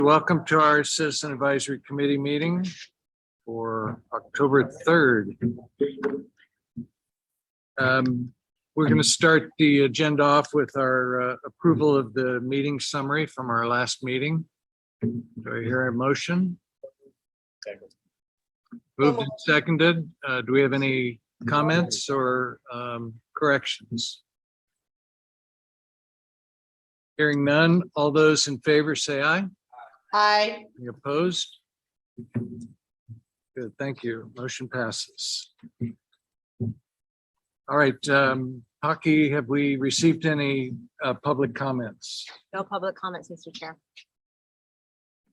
Welcome to our Citizen Advisory Committee meeting for October 3rd. We're going to start the agenda off with our approval of the meeting summary from our last meeting. Do I hear a motion? Moved and seconded. Do we have any comments or corrections? Hearing none, all those in favor say aye. Aye. Any opposed? Good, thank you. Motion passes. All right, Hockey, have we received any public comments? No public comments, Mr. Chair.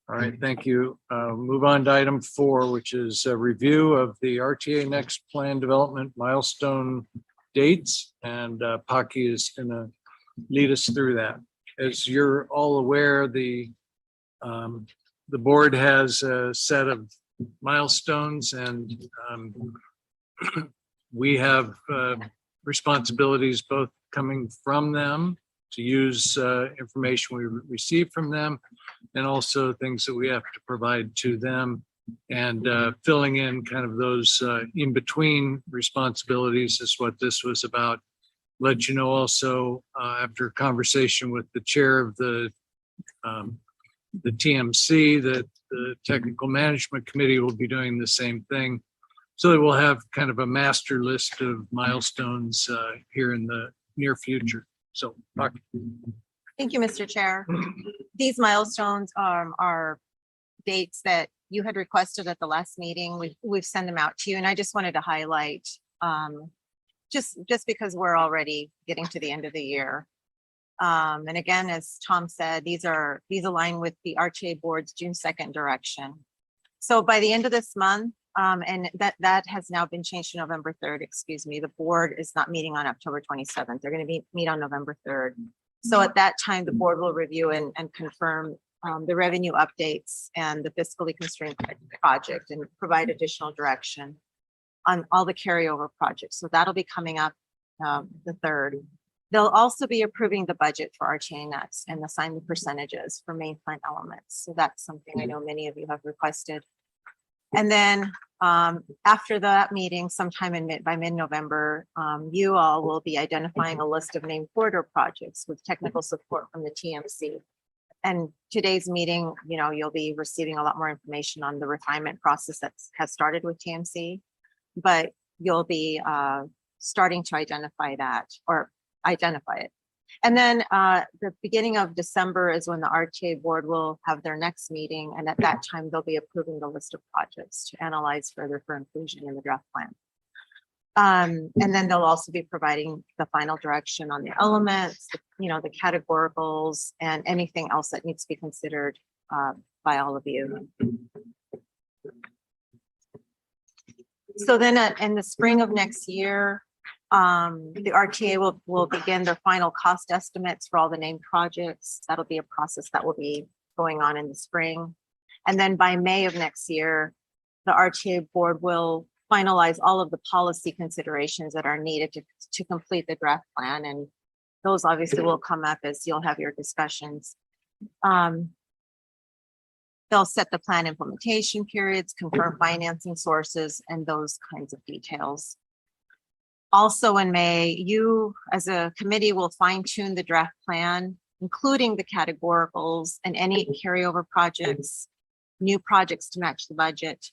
All right, thank you. Move on to item 4, which is a review of the RTA Next Plan Development milestone dates, and Hockey is going to lead us through that. As you're all aware, the board has a set of milestones, and we have responsibilities both coming from them to use information we receive from them, and also things that we have to provide to them, and filling in kind of those in-between responsibilities is what this was about. Let you know also, after a conversation with the chair of the TMC, that the Technical Management Committee will be doing the same thing. So that we'll have kind of a master list of milestones here in the near future. So, Thank you, Mr. Chair. These milestones are dates that you had requested at the last meeting. We've sent them out to you, and I just wanted to highlight just because we're already getting to the end of the year. And again, as Tom said, these align with the RTA board's June 2nd direction. So by the end of this month, and that has now been changed to November 3rd, excuse me, the board is not meeting on October 27th. They're going to meet on November 3rd. So at that time, the board will review and confirm the revenue updates and the fiscally constrained project and provide additional direction on all the carryover projects. So that'll be coming up the 3rd. They'll also be approving the budget for RTA Next and assign the percentages for main plant elements. So that's something I know many of you have requested. And then after that meeting, sometime by mid-November, you all will be identifying a list of named corridor projects with technical support from the TMC. And today's meeting, you'll be receiving a lot more information on the refinement process that has started with TMC, but you'll be starting to identify it. And then the beginning of December is when the RTA board will have their next meeting. And at that time, they'll be approving the list of projects to analyze further for inclusion in the draft plan. And then they'll also be providing the final direction on the elements, the categoricals, and anything else that needs to be considered by all of you. So then in the spring of next year, the RTA will begin their final cost estimates for all the named projects. That'll be a process that will be going on in the spring. And then by May of next year, the RTA board will finalize all of the policy considerations that are needed to complete the draft plan. And those obviously will come up as you'll have your discussions. They'll set the plan implementation periods, confirm financing sources, and those kinds of details. Also in May, you as a committee will fine tune the draft plan, including the categoricals and any carryover projects, new projects to match the budget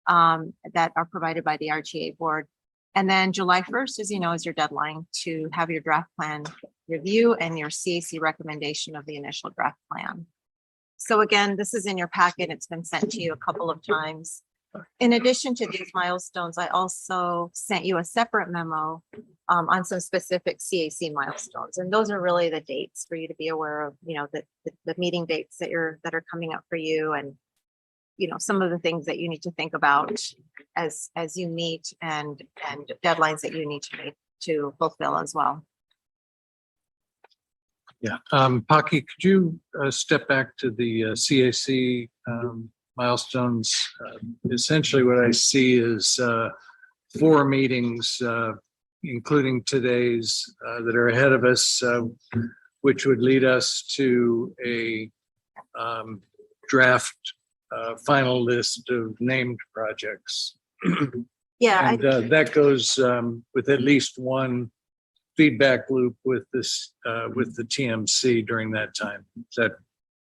that are provided by the RTA board. And then July 1st, as you know, is your deadline to have your draft plan review and your CAC recommendation of the initial draft plan. So again, this is in your packet. It's been sent to you a couple of times. In addition to these milestones, I also sent you a separate memo on some specific CAC milestones. And those are really the dates for you to be aware of, the meeting dates that are coming up for you, and, some of the things that you need to think about as you meet, and deadlines that you need to fulfill as well. Yeah, Paki, could you step back to the CAC milestones? Essentially what I see is 4 meetings, including today's, that are ahead of us, which would lead us to a draft final list of named projects. Yeah, And that goes with at least one feedback loop with this, with the TMC during that time. Is that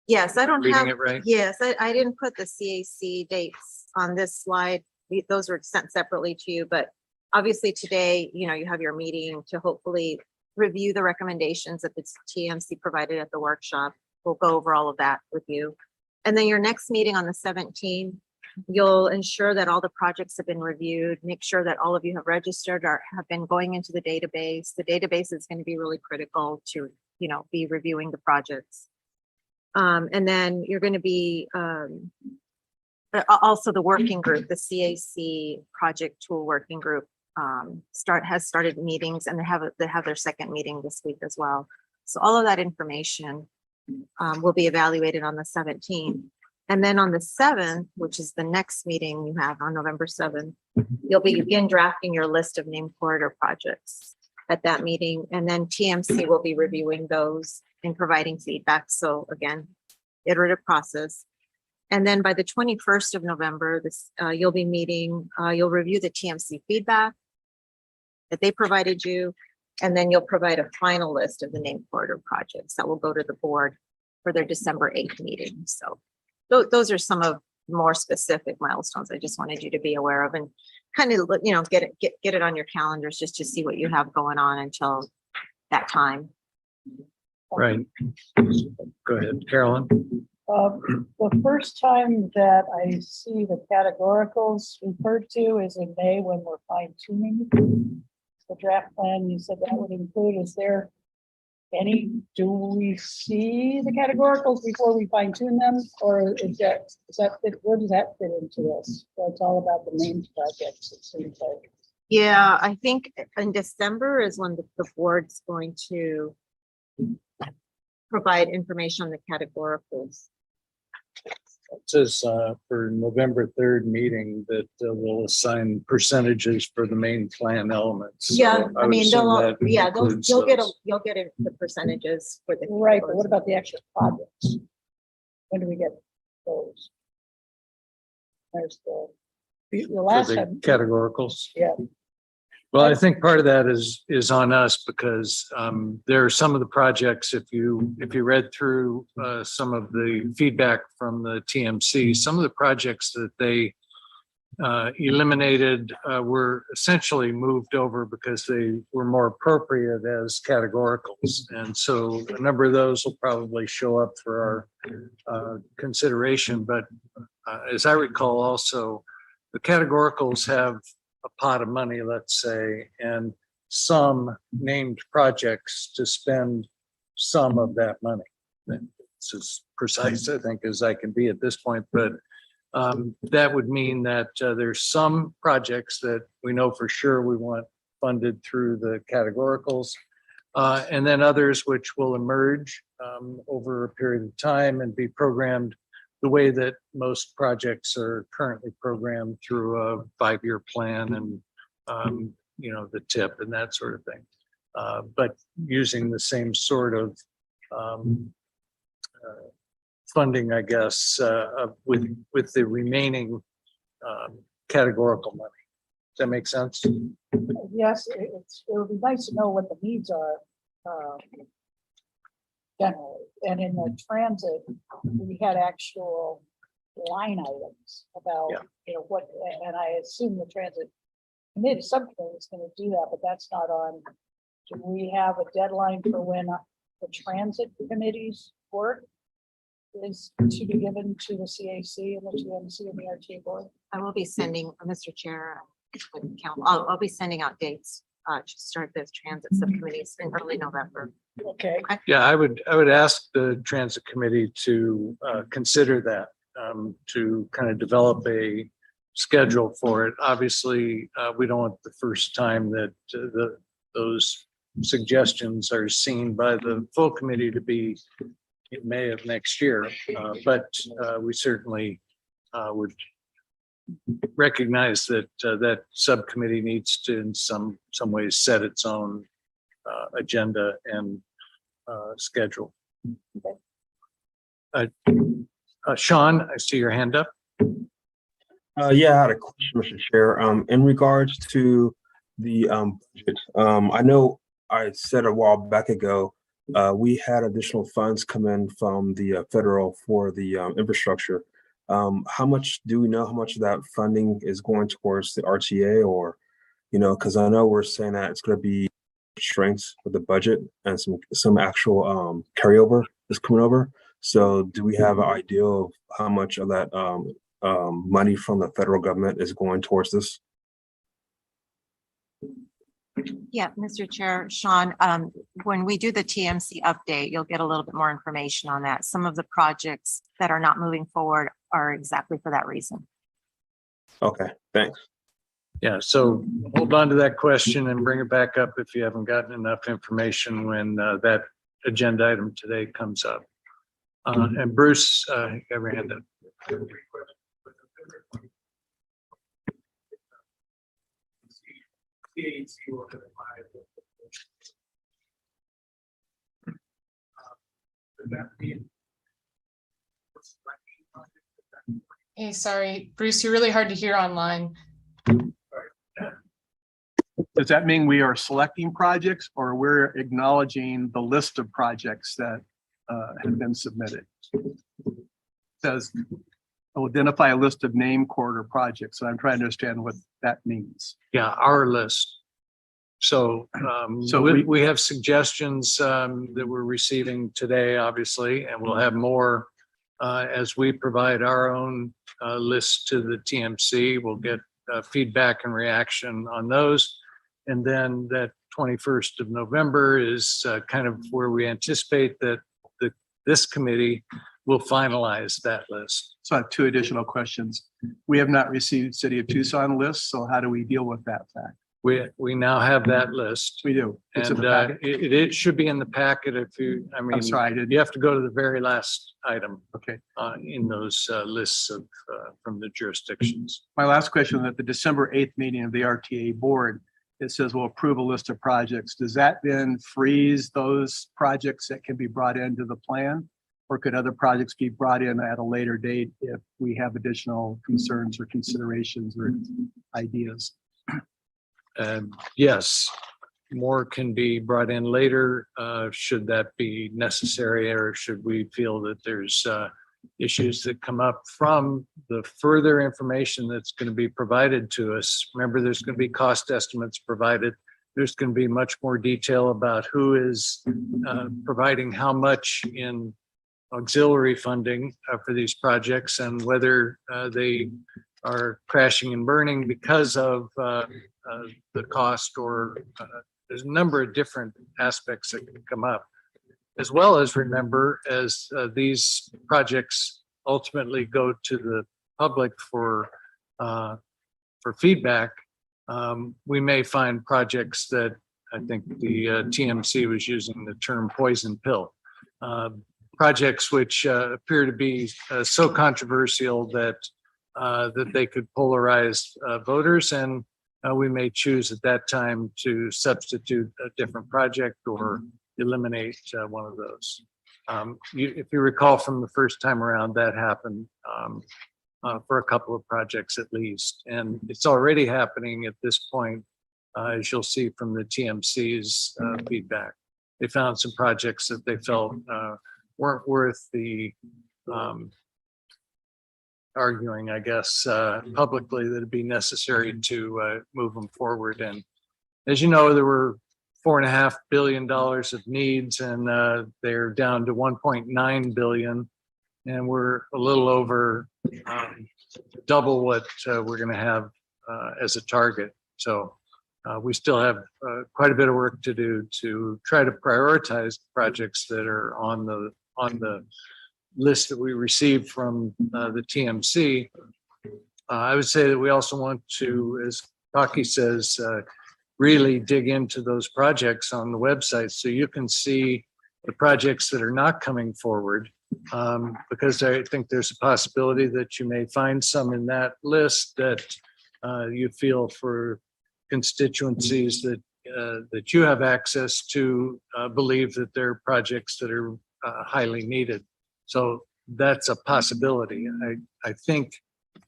yes, I don't have, reading it right? yes, I didn't put the CAC dates on this slide. Those were sent separately to you, but obviously today, you know, you have your meeting to hopefully review the recommendations that the TMC provided at the workshop. We'll go over all of that with you. And then your next meeting on the 17th, you'll ensure that all the projects have been reviewed, make sure that all of you have registered or have been going into the database. The database is going to be really critical to, you know, be reviewing the projects. And then you're going to be also the working group, the CAC project tool working group has started meetings, and they have their second meeting this week as well. So all of that information will be evaluated on the 17th. And then on the 7th, which is the next meeting you have on November 7th, you'll begin drafting your list of named corridor projects at that meeting. And then TMC will be reviewing those and providing feedback. So again, iterative process. And then by the 21st of November, you'll be meeting, you'll review the TMC feedback that they provided you. And then you'll provide a final list of the named corridor projects that will go to the board for their December 8th meeting. So those are some of more specific milestones I just wanted you to be aware of, and kind of, you know, get it on your calendars just to see what you have going on until that time. Right. Go ahead, Carolyn. The first time that I see the categoricals referred to is in May when we're fine tuning the draft plan. You said that would include, do we see the categoricals before we fine tune them? Or where does that fit into this? So it's all about the named projects, it seems like. Yeah, I think in December is when the board's going to provide information on the categoricals. It says for November 3rd meeting that we'll assign percentages for the main plan elements. So Yeah, I would mean, assume that you'll get includes the percentages for the. Right, but what about the actual projects? When do we get those? There's the for last the time. categoricals. Yeah. Well, I think part of that is on us because there are some of the projects, if you read through some of the feedback from the TMC, some of the projects that they eliminated were essentially moved over because they were more appropriate as categoricals. And so a number of those will probably show up for our consideration. But as I recall also, the categoricals have a pot of money, let's say, and some named projects to spend some of that money. It's as precise, I think, as I can be at this point, but that would mean that there's some projects that we know for sure we want funded through the categoricals, and then others which will emerge over a period of time and be programmed the way that most projects are currently programmed through a 5-year plan and, you know, the tip and that sort of thing. But using the same sort of funding, I guess, with the remaining categorical money. Does that make sense? Yes, it would be nice to know what the needs are generally. And in the transit, we had actual line items about, you know, what, and I assume the transit committee, subcommittee is going to do that, but that's not on. Do we have a deadline for when the transit committee's work is to be given to the CAC and the TMC and the RT board? I will be sending, Mr. Chair, I'll be sending out dates to start those transit subcommittees in early November. Okay. Yeah, I would ask the transit committee to consider that, to kind of develop a schedule for it. Obviously, we don't want the first time that those suggestions are seen by the full committee to be in May of next year, but we certainly would recognize that that subcommittee needs to, in some ways, set its own agenda and schedule. Sean, I see your hand up. Yeah, I had a question, Mr. Chair. In regards to the budget, I know I said a while back ago, we had additional funds come in from the federal for the infrastructure. How much do we know how much of that funding is going towards the RTA, or, because I know we're saying that it's going to be strengths with the budget and some actual carryover is coming over. So do we have an idea of how much of that money from the federal government is going towards this? Yeah, Mr. Chair, Sean, when we do the TMC update, you'll get a little bit more information on that. Some of the projects that are not moving forward are exactly for that reason. Okay, thanks. Yeah, so hold on to that question and bring it back up if you haven't gotten enough information when that agenda item today comes up. And Bruce, you have your hand up. Hey, sorry, Bruce, you're really hard to hear online. Does that mean we are selecting projects, or we're acknowledging the list of projects that have been submitted? It says identify a list of name corridor projects. So I'm trying to understand what that means. Yeah, our list. So, So we have suggestions that we're receiving today, obviously, and we'll have more as we provide our own list to the TMC. We'll get feedback and reaction on those. And then that 21st of November is kind of where we anticipate that this committee will finalize that list. So I have two additional questions. We have not received City of Tucson list, so how do we deal with that fact? We now have that list. We do. It's in And the packet. it should be in the packet if I'm sorry, I didn't. you have to go to the very last item Okay. in those lists of from the jurisdictions. My last question, at the December 8th meeting of the RTA board, it says we'll approve a list of projects. Does that then freeze those projects that can be brought into the plan? Or could other projects be brought in at a later date if we have additional concerns or considerations or ideas? Yes, more can be brought in later, should that be necessary, or should we feel that there's issues that come up from the further information that's going to be provided to us. Remember, there's going to be cost estimates provided. There's going to be much more detail about who is providing how much in auxiliary funding for these projects, and whether they are crashing and burning because of the cost, or there's a number of different aspects that can come up. As well as, remember, as these projects ultimately go to the public for feedback, we may find projects that, I think the TMC was using the term poison pill, projects which appear to be so controversial that they could polarize voters, and we may choose at that time to substitute a different project or eliminate one of those. If you recall from the first time around, that happened for a couple of projects at least, and it's already happening at this point, as you'll see from the TMC's feedback. They found some projects that they felt weren't worth the arguing, I guess, publicly that it'd be necessary to move them forward. And as you know, there were $4.5 billion of needs, and they're down to 1.9 billion, and we're a little over double what we're going to have as a target. So we still have quite a bit of work to do to try to prioritize projects that are on the list that we received from the TMC. I would say that we also want to, as Taki says, really dig into those projects on the website so you can see the projects that are not coming forward, because I think there's a possibility that you may find some in that list that you feel for constituencies that you have access to believe that they're projects that are highly needed. So that's a possibility. I think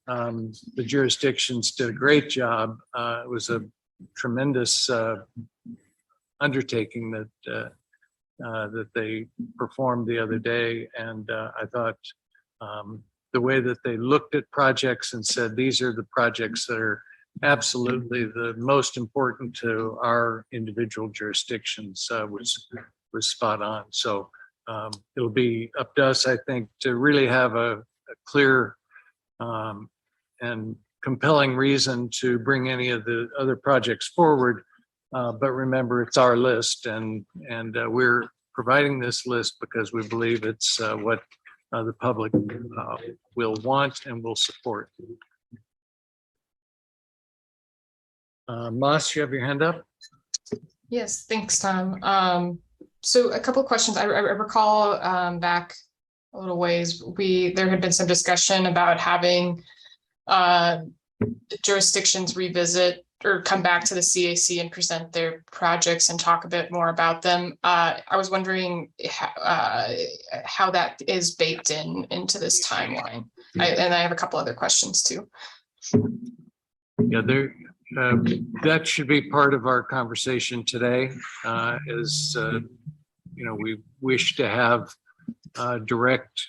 the jurisdictions did a great job. It was a tremendous undertaking that they performed the other day, and I thought the way that they looked at projects and said these are the projects that are absolutely the most important to our individual jurisdictions was spot on. So it'll be up to us, I think, to really have a clear and compelling reason to bring any of the other projects forward. But remember, it's our list, and we're providing this list because we believe it's what the public will want and will support. Moss, you have your hand up? Yes, thanks, Tom. So a couple of questions. I recall back a little ways, there had been some discussion about having jurisdictions revisit or come back to the CAC and present their projects and talk a bit more about them. I was wondering how that is baked into this timeline. And I have a couple other questions too. Yeah, that should be part of our conversation today. We wish to have direct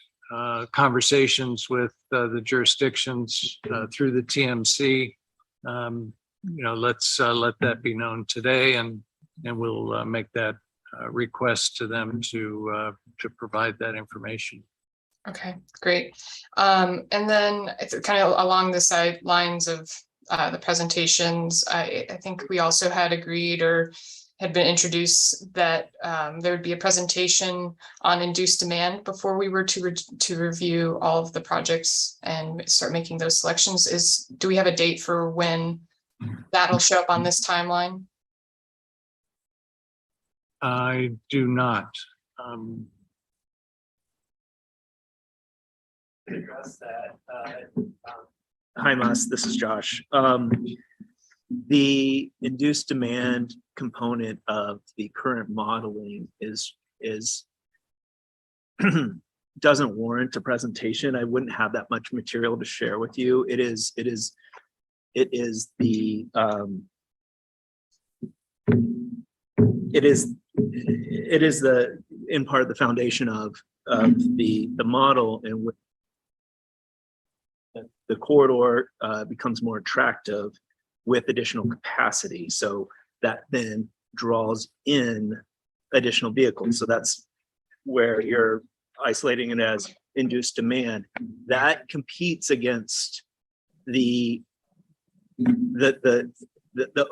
conversations with the jurisdictions through the TMC. Let's let that be known today, and we'll make that request to them to provide that information. Okay, great. And then kind of along the lines of the presentations, I think we also had agreed or had been introduced that there would be a presentation on induced demand before we were to review all of the projects and start making those selections. Do we have a date for when that'll show up on this timeline? I do not. Address that. Hi, Moss, this is Josh. The induced demand component of the current modeling is doesn't warrant a presentation. I wouldn't have that much material to share with you. It is the in part the foundation of the model, and with the corridor becomes more attractive with additional capacity. So that then draws in additional vehicles. So that's where you're isolating it as induced demand. That competes against the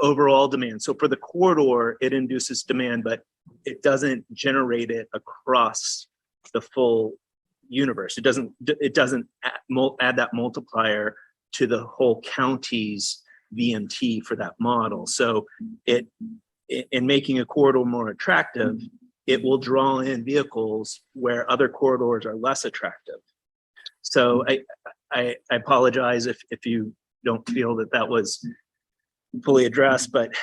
overall demand. So for the corridor, it induces demand, but it doesn't generate it across the full universe. It doesn't add that multiplier to the whole county's VMT for that model. So in making a corridor more attractive, it will draw in vehicles where other corridors are less attractive. So I apologize if you don't feel that was fully addressed, but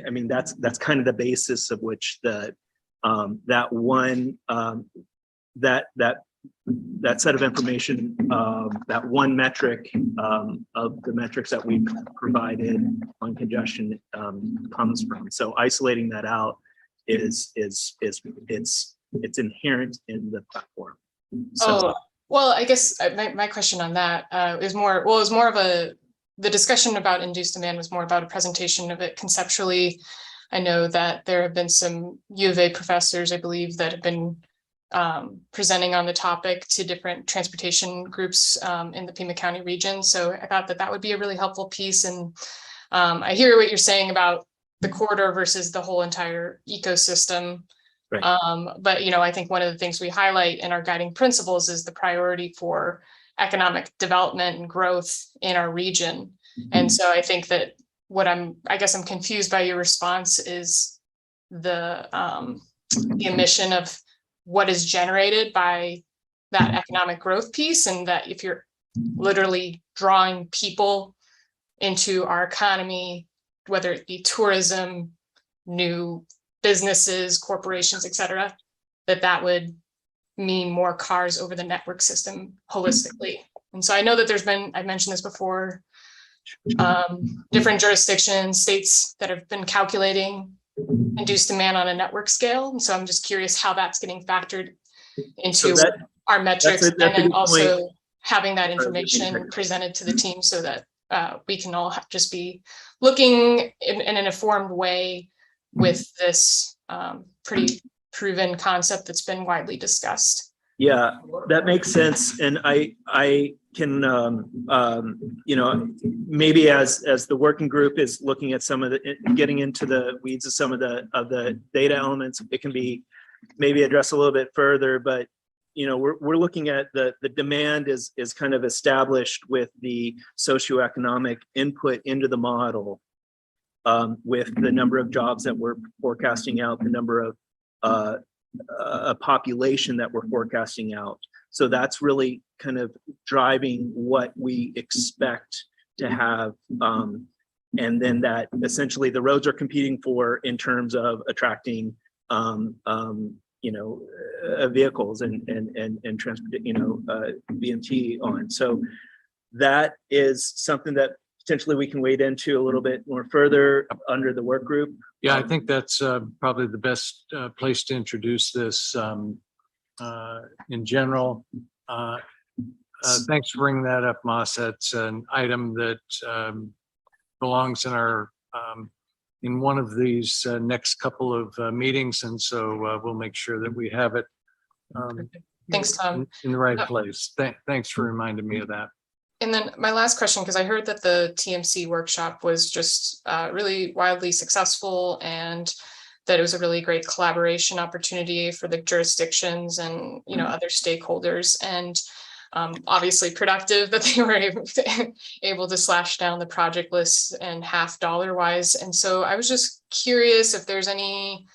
I mean that's kind of the basis of which that set of information, that one metric of the metrics that we provided on congestion comes from. So isolating that out it's inherent in the platform. So, well, I guess my question on that is more, well, it was more of the discussion about induced demand was more about a presentation of it conceptually. I know that there have been some U of A professors, I believe, that have been presenting on the topic to different transportation groups in the Pima County region. So I thought that would be a really helpful piece. And I hear what you're saying about the corridor versus the whole entire ecosystem. Right. But, I think one of the things we highlight in our guiding principles is the priority for economic development and growth in our region. And so I think that I guess I'm confused by your response is the omission of what is generated by that economic growth piece, and that if you're literally drawing people into our economy, whether it be tourism, new businesses, corporations, et cetera, that would mean more cars over the network system holistically. And so I know that I mentioned this before, different jurisdictions, states that have been calculating induced demand on a network scale. And so I'm just curious how that's getting factored into our metrics, that's a and then good also point. having that information presented to the team so that we can all just be looking in an informed way with this pretty proven concept that's been widely discussed. Yeah, that makes sense. And I can, you know, maybe as the working group is looking at some of the, getting into the weeds of some of the data elements, it can be maybe addressed a little bit further, but you know, we're looking at the demand is kind of established with the socioeconomic input into the model, with the number of jobs that we're forecasting out, the number of a population that we're forecasting out. So that's really kind of driving what we expect to have. And then that essentially the roads are competing for in terms of attracting, you know, vehicles and transport, you know, BMT on. So that is something that potentially we can wade into a little bit more further under the work group. Yeah, I think that's probably the best place to introduce this in general. Thanks for bringing that up, Moss. That's an item that belongs in our in one of these next couple of meetings, and so we'll make sure that we have it Thanks, Tom. in the right place. Thanks for reminding me of that. And then my last question, because I heard that the TMC workshop was just really wildly successful, and that it was a really great collaboration opportunity for the jurisdictions and, you know, other stakeholders, and obviously productive that they were able to slash down the project list and half dollar wise. And so I was just curious if there's any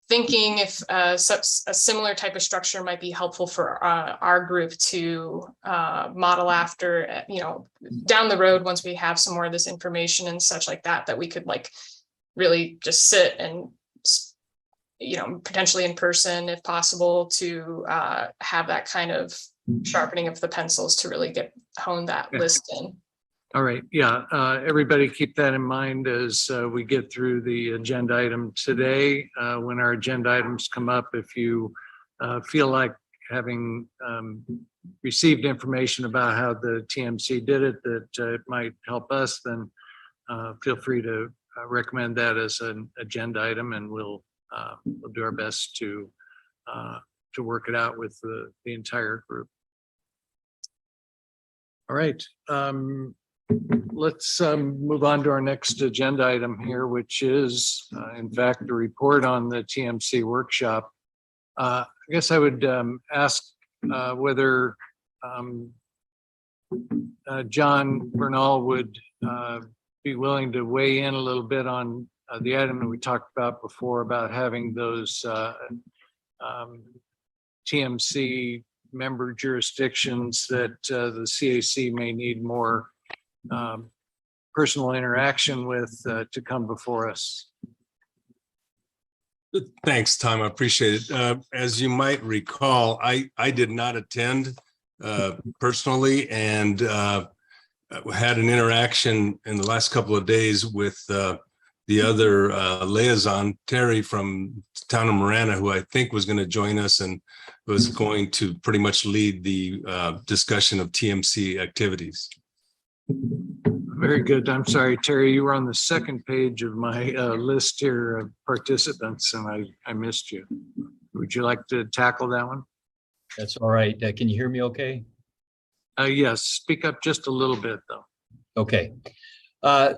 thinking if a similar type of structure might be helpful for our group to model after, you know, down the road, once we have some more of this information and such like that, that we could like really just sit and, you know, potentially in person if possible, to have that kind of sharpening of the pencils to really hone that list in. All right, yeah, everybody keep that in mind as we get through the agenda item today. When our agenda items come up, if you feel like having received information about how the TMC did it, that it might help us, then feel free to recommend that as an agenda item, and we'll do our best to work it out with the entire group. All right. Let's move on to our next agenda item here, which is, in fact, a report on the TMC workshop. I guess I would ask whether John Bernal would be willing to weigh in a little bit on the item that we talked about before, about having those TMC member jurisdictions that the CAC may need more personal interaction with to come before us. Thanks, Tom. I appreciate it. As you might recall, I did not attend personally, and had an interaction in the last couple of days with the other liaison, Terry from town of Marana, who I think was going to join us and was going to pretty much lead the discussion of TMC activities. Very good. I'm sorry, Terry, you were on the second page of my list here of participants, and I missed you. Would you like to tackle that one? That's all right. Can you hear me okay? Yes, speak up just a little bit, though. Okay.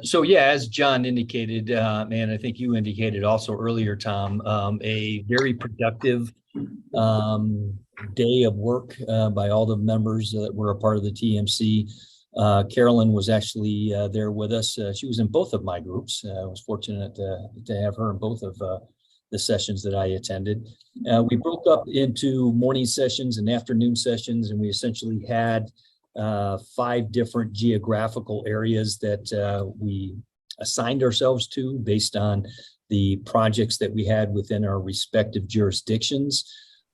So yeah, as John indicated, and I think you indicated also earlier, Tom, a very productive day of work by all the members that were a part of the TMC. Carolyn was actually there with us. She was in both of my groups. I was fortunate to have her in both of the sessions that I attended. We broke up into morning sessions and afternoon sessions, and we essentially had 5 different geographical areas that we assigned ourselves to based on the projects that we had within our respective jurisdictions.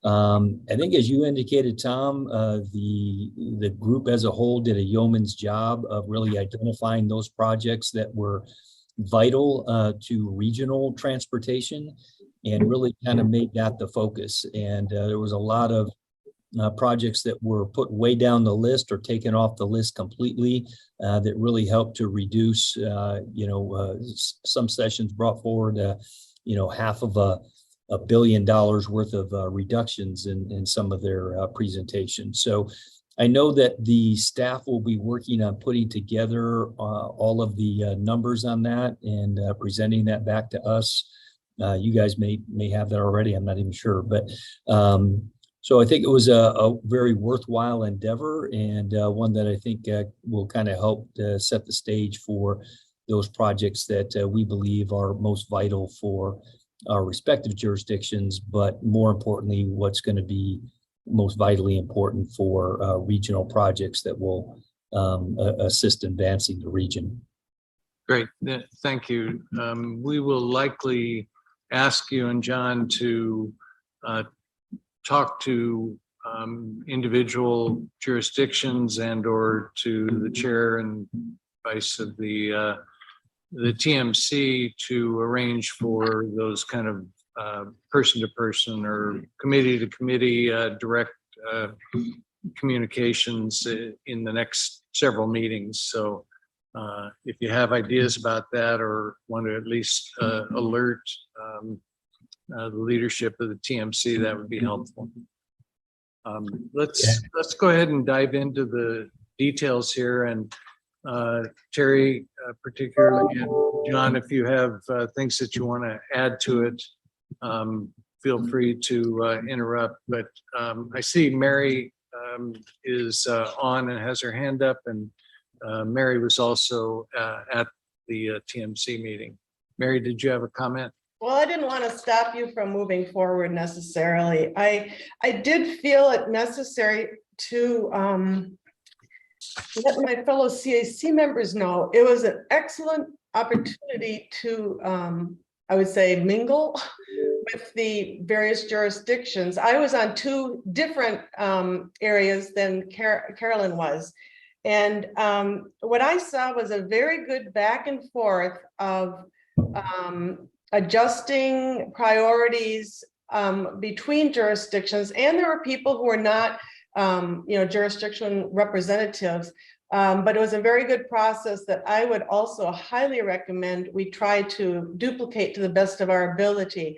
I think as you indicated, Tom, the group as a whole did a yeoman's job of really identifying those projects that were vital to regional transportation and really kind of made that the focus. And there was a lot of projects that were put way down the list or taken off the list completely that really helped to reduce, some sessions brought forward, half of $1 billion worth of reductions in some of their presentations. So I know that the staff will be working on putting together all of the numbers on that and presenting that back to us. You guys may have that already. I'm not even sure, but so I think it was a very worthwhile endeavor and one that I think will kind of help set the stage for those projects that we believe are most vital for our respective jurisdictions, but more importantly, what's going to be most vitally important for regional projects that will assist advancing the region. Great, thank you. We will likely ask you and John to talk to individual jurisdictions and or to the chair and vice of the TMC to arrange for those kind of person to person or committee to committee direct communications in the next several meetings. So if you have ideas about that or want to at least alert the leadership of the TMC, that would be helpful. Let's go ahead and dive into the details here. And Terry, particularly, and John, if you have things that you want to add to it, feel free to interrupt. But I see Mary is on and has her hand up, and Mary was also at the TMC meeting. Mary, did you have a comment? Well, I didn't want to stop you from moving forward necessarily. I did feel it necessary to let my fellow CAC members know it was an excellent opportunity to, I would say, mingle with the various jurisdictions. I was on two different areas than Carolyn was. And what I saw was a very good back and forth of adjusting priorities between jurisdictions. And there were people who were not jurisdiction representatives, but it was a very good process that I would also highly recommend we try to duplicate to the best of our ability.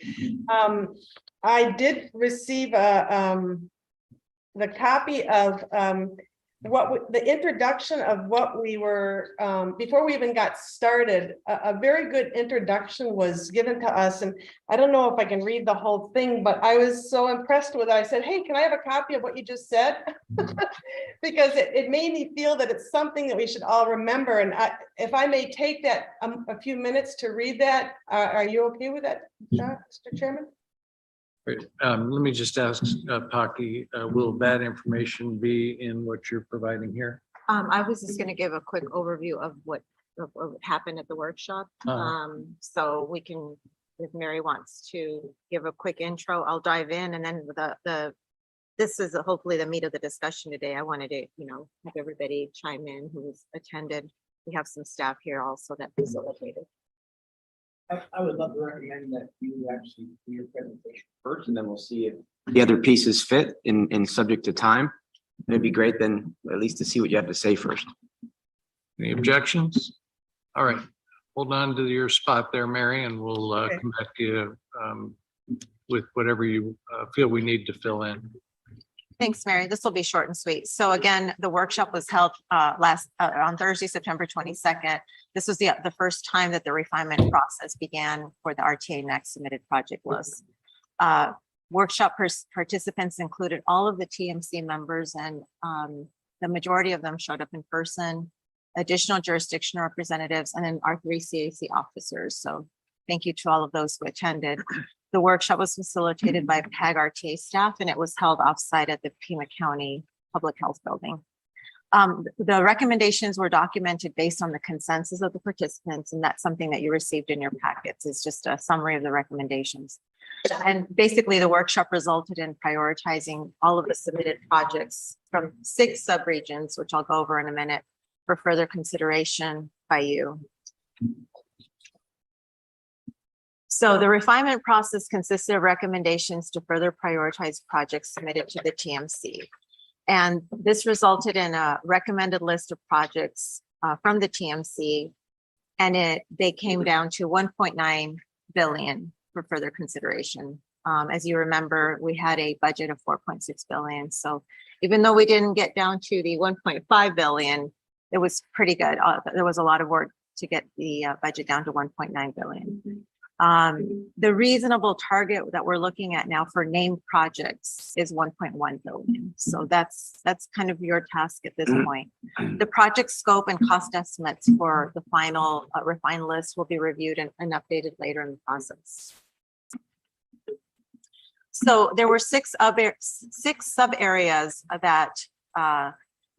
I did receive the copy of the introduction of what we were, before we even got started, a very good introduction was given to us. And I don't know if I can read the whole thing, but I was so impressed with it. I said, hey, can I have a copy of what you just said? Because it made me feel that it's something that we should all remember. And if I may take that a few minutes to read that, are you okay with that, Mr. Chairman? Great. Let me just ask Paki, will that information be in what you're providing here? I was just going to give a quick overview of what happened at the workshop. So we can, if Mary wants to give a quick intro, I'll dive in, and then this is hopefully the meat of the discussion today. I wanted to, have everybody chime in who's attended. We have some staff here also that facilitated. I would love to recommend that you actually do your presentation first, and then we'll see if the other pieces fit in subject to time. It'd be great then at least to see what you have to say first. Any objections? All right, hold on to your spot there, Mary, and we'll come back to you with whatever you feel we need to fill in. Thanks, Mary. This will be short and sweet. So again, the workshop was held on Thursday, September 22nd. This was the first time that the refinement process began for the RTA Next submitted project list. Workshop participants included all of the TMC members, and the majority of them showed up in person, additional jurisdiction representatives, and then our 3 CAC officers. So thank you to all of those who attended. The workshop was facilitated by PAG RTA staff, and it was held offsite at the Pima County Public Health Building. The recommendations were documented based on the consensus of the participants, and that's something that you received in your packets. It's just a summary of the recommendations. And basically, the workshop resulted in prioritizing all of the submitted projects from 6 subregions, which I'll go over in a minute, for further consideration by you. So the refinement process consisted of recommendations to further prioritize projects submitted to the TMC. And this resulted in a recommended list of projects from the TMC. And they came down to 1.9 billion for further consideration. As you remember, we had a budget of 4.6 billion. So even though we didn't get down to the 1.5 billion, it was pretty good. There was a lot of work to get the budget down to 1.9 billion. The reasonable target that we're looking at now for named projects is 1.1 billion. So that's kind of your task at this point. The project scope and cost estimates for the final refined list will be reviewed and updated later in the process. So there were 6 sub areas that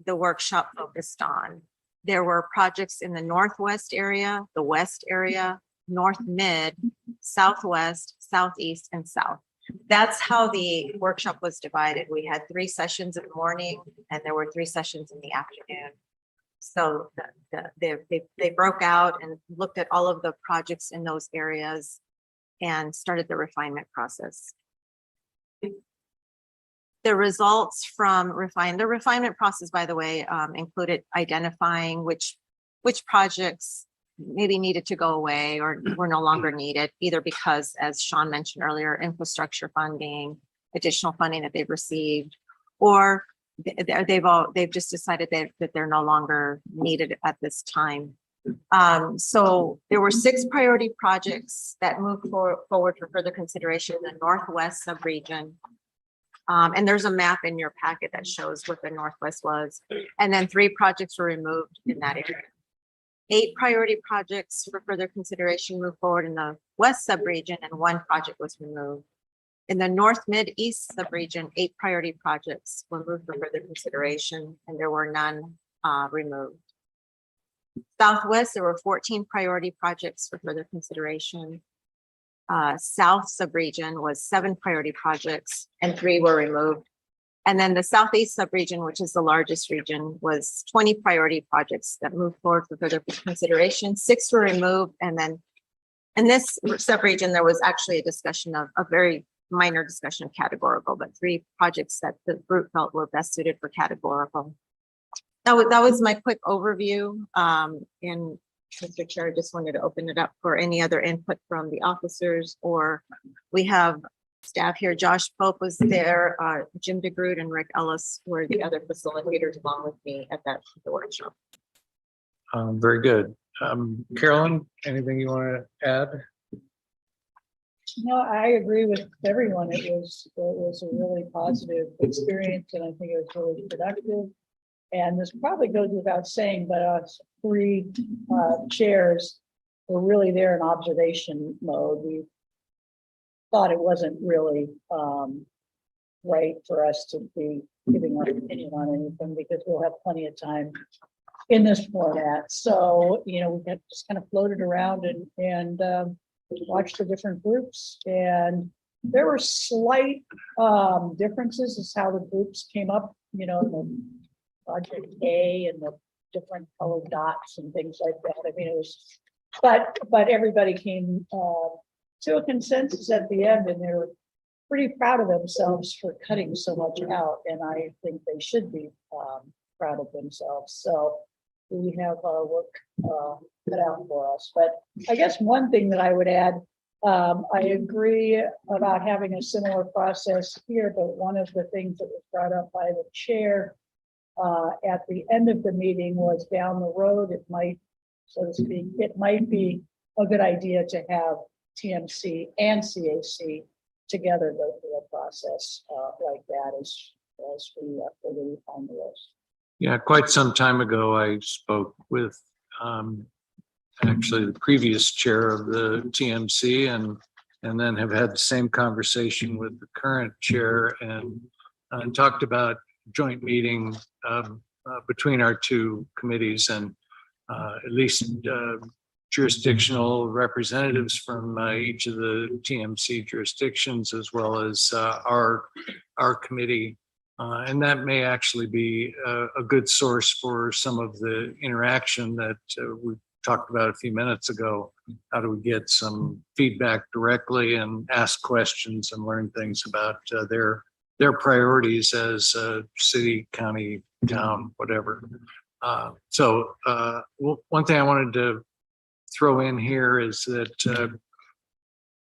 the workshop focused on. There were projects in the Northwest area, the West area, North Mid, Southwest, Southeast, and South. That's how the workshop was divided. We had 3 sessions in the morning and there were 3 sessions in the afternoon. So they broke out and looked at all of the projects in those areas and started the refinement process. The results from the refinement process, by the way, included identifying which projects maybe needed to go away or were no longer needed, either because, as Sean mentioned earlier, infrastructure funding, additional funding that they've received, or they've just decided that they're no longer needed at this time. So there were 6 priority projects that moved forward for further consideration in the Northwest subregion. And there's a map in your packet that shows what the Northwest was. And then 3 projects were removed in that area. 8 priority projects for further consideration moved forward in the West subregion, and 1 project was removed. In the North Mid East subregion, 8 priority projects were moved for further consideration, and there were none removed. Southwest, there were 14 priority projects for further consideration. South subregion was 7 priority projects and 3 were removed. And then the Southeast subregion, which is the largest region, was 20 priority projects that moved forward for further consideration. 6 were removed. And then in this subregion, there was actually a discussion of a very minor discussion of categorical, but 3 projects that the group felt were best suited for categorical. That was my quick overview. And Mr. Chair, I just wanted to open it up for any other input from the officers, or we have staff here. Josh Pope was there, Jim DeGroot and Rick Ellis were the other facilitators along with me at the workshop. Very good. Carolyn, anything you want to add? No, I agree with everyone. It was a really positive experience and I think it was really productive. And this probably goes without saying, but us 3 chairs were really there in observation mode. We thought it wasn't really right for us to be giving our opinion on anything because we'll have plenty of time in this format. So, we got just kind of floated around and watched the different groups. And there were slight differences as how the groups came up, in the project A and the different colored dots and things like that. I mean, it was, but everybody came to a consensus at the end, and they were pretty proud of themselves for cutting so much out. And I think they should be proud of themselves. So we have work cut out for us. But I guess one thing that I would add, I agree about having a similar process here, but one of the things that was brought up by the chair at the end of the meeting was down the road, it might, so to speak, it might be a good idea to have TMC and CAC together go through a process like that as we further refine the list. Yeah, quite some time ago, I spoke with actually the previous chair of the TMC and then have had the same conversation with the current chair and talked about joint meeting between our 2 committees and at least jurisdictional representatives from each of the TMC jurisdictions, as well as our committee. And that may actually be a good source for some of the interaction that we talked about a few minutes ago. How do we get some feedback directly and ask questions and learn things about their priorities as a city, county, town, whatever. So one thing I wanted to throw in here is that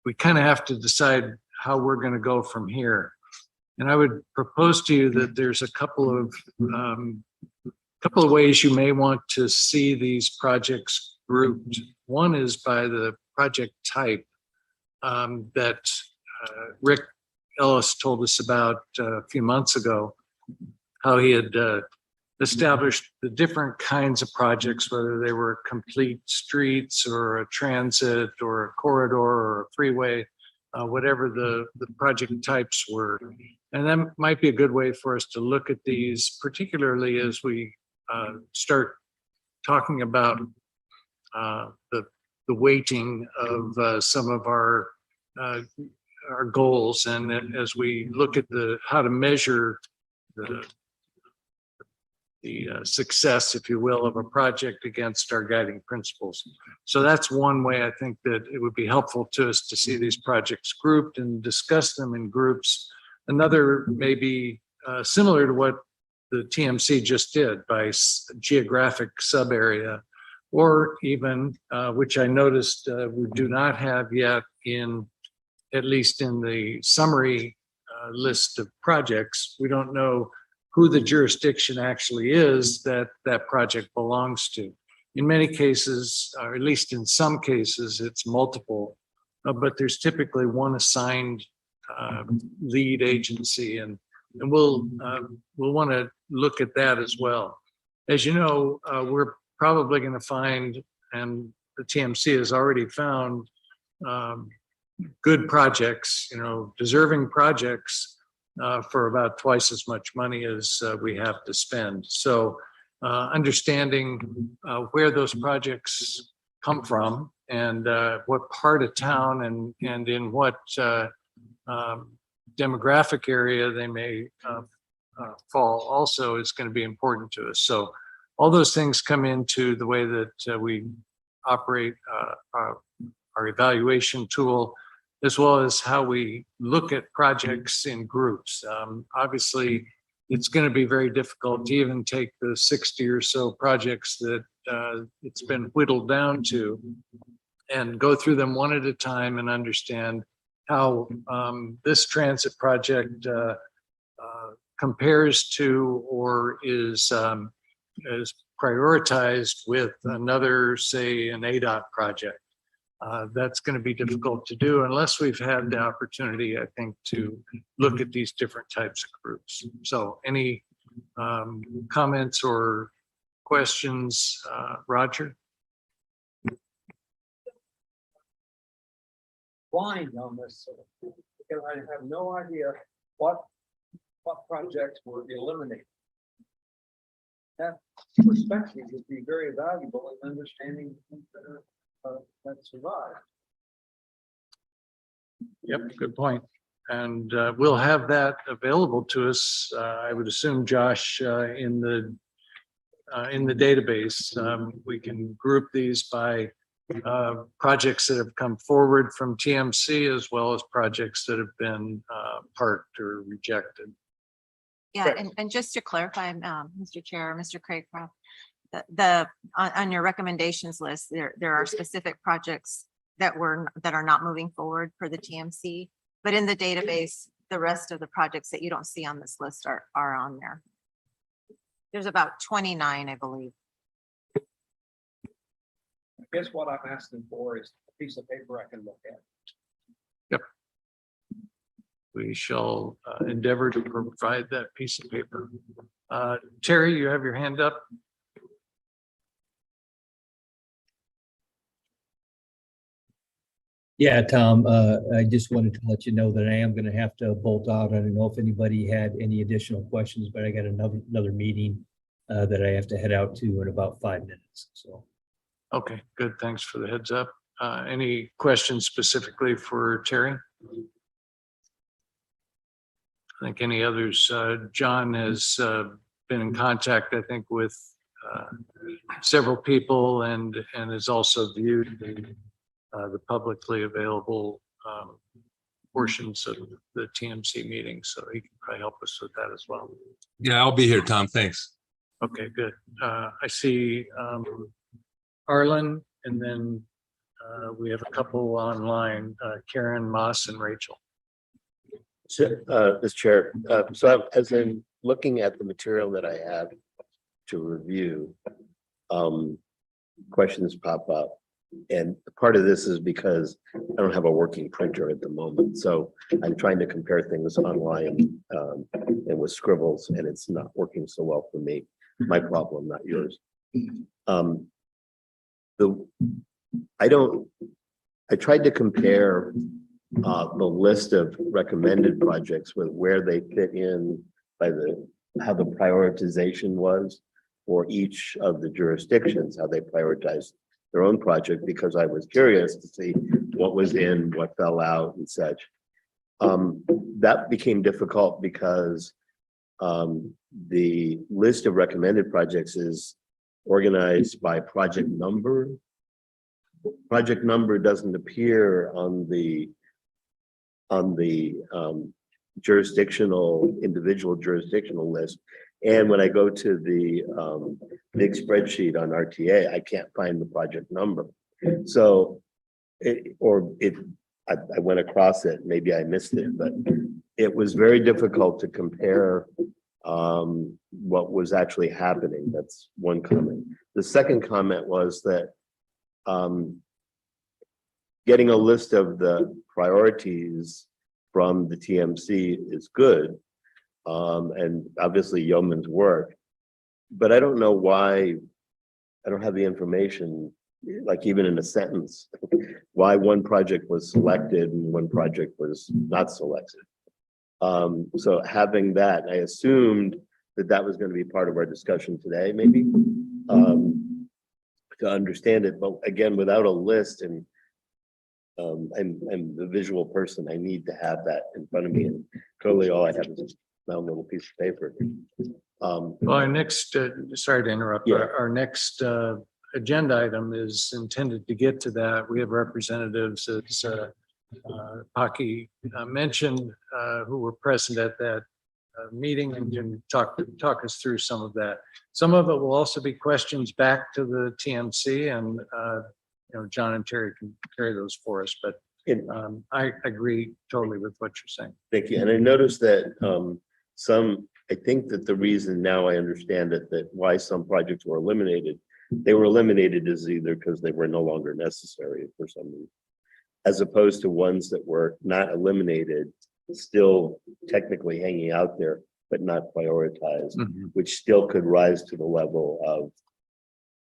we kind of have to decide how we're going to go from here. And I would propose to you that there's a couple of ways you may want to see these projects grouped. One is by the project type that Rick Ellis told us about a few months ago, how he had established the different kinds of projects, whether they were complete streets or a transit or a corridor or a freeway, whatever the project types were. And that might be a good way for us to look at these, particularly as we start talking about the weighting of some of our goals, and as we look at how to measure the success, if you will, of a project against our guiding principles. So that's one way I think that it would be helpful to us to see these projects grouped and discuss them in groups. Another may be similar to what the TMC just did by geographic sub area, or even, which I noticed we do not have yet at least in the summary list of projects. We don't know who the jurisdiction actually is that project belongs to. In many cases, or at least in some cases, it's multiple, but there's typically one assigned lead agency, and we'll want to look at that as well. As you know, we're probably going to find, and the TMC has already found, good projects, deserving projects for about twice as much money as we have to spend. So understanding where those projects come from and what part of town and in what demographic area they may fall also is going to be important to us. So all those things come into the way that we operate our evaluation tool, as well as how we look at projects in groups. Obviously, it's going to be very difficult to even take the 60 or so projects that it's been whittled down to and go through them one at a time and understand how this transit project compares to or is prioritized with another, say, an Adot project. That's going to be difficult to do unless we've had the opportunity, I think, to look at these different types of groups. So any comments or questions, Roger? Blind on this, because I have no idea what projects were eliminated. That perspective would be very valuable in understanding that survived. Yep, good point. And we'll have that available to us, I would assume, Josh, in the database. We can group these by projects that have come forward from TMC, as well as projects that have been parked or rejected. Yeah, and just to clarify, Mr. Chair, Mr. Craycroft, on your recommendations list, there are specific projects that are not moving forward for the TMC, but in the database, the rest of the projects that you don't see on this list are on there. There's about 29, I believe. I guess what I'm asking for is a piece of paper I can look at. Yep. We shall endeavor to provide that piece of paper. Terry, you have your hand up. Yeah, Tom, I just wanted to let you know that I am going to have to bolt out. I don't know if anybody had any additional questions, but I got another meeting that I have to head out to in about 5 minutes. So Okay, good. Thanks for the heads up. Any questions specifically for Terry? I think any others, John has been in contact, I think, with several people and has also viewed the publicly available portions of the TMC meeting. So he can probably help us with that as well. Yeah, I'll be here, Tom. Thanks. Okay, good. I see Arlen, and then we have a couple online, Karen, Moss, and Rachel. Mr. Chair, as I'm looking at the material that I have to review, questions pop up. And part of this is because I don't have a working printer at the moment. So I'm trying to compare things online and with scribbles, and it's not working so well for me. My problem, not yours. I tried to compare the list of recommended projects with where they fit in by how the prioritization was for each of the jurisdictions, how they prioritized their own project, because I was curious to see what was in, what fell out and such. That became difficult because the list of recommended projects is organized by project number. Project number doesn't appear on the individual jurisdictional list. And when I go to the big spreadsheet on RTA, I can't find the project number. So I went across it, maybe I missed it, but it was very difficult to compare what was actually happening. That's one comment. The second comment was that getting a list of the priorities from the TMC is good, and obviously yeoman's work, but I don't know why I don't have the information, like even in a sentence, why one project was selected and one project was not selected. So having that, I assumed that was going to be part of our discussion today, maybe, to understand it. But again, without a list, and I'm the visual person, I need to have that in front of me. And totally all I have is a little piece of paper. Well, our next, sorry to interrupt, Yeah. our next agenda item is intended to get to that. We have representatives, as Paki mentioned, who were present at that meeting and can talk us through some of that. Some of it will also be questions back to the TMC, and John and Terry can carry those for us. But I agree totally with what you're saying. Thank you. And I noticed that I think that the reason now I understand it, that why some projects were eliminated, they were eliminated is either because they were no longer necessary for some reason, as opposed to ones that were not eliminated, still technically hanging out there, but not prioritized, which still could rise to the level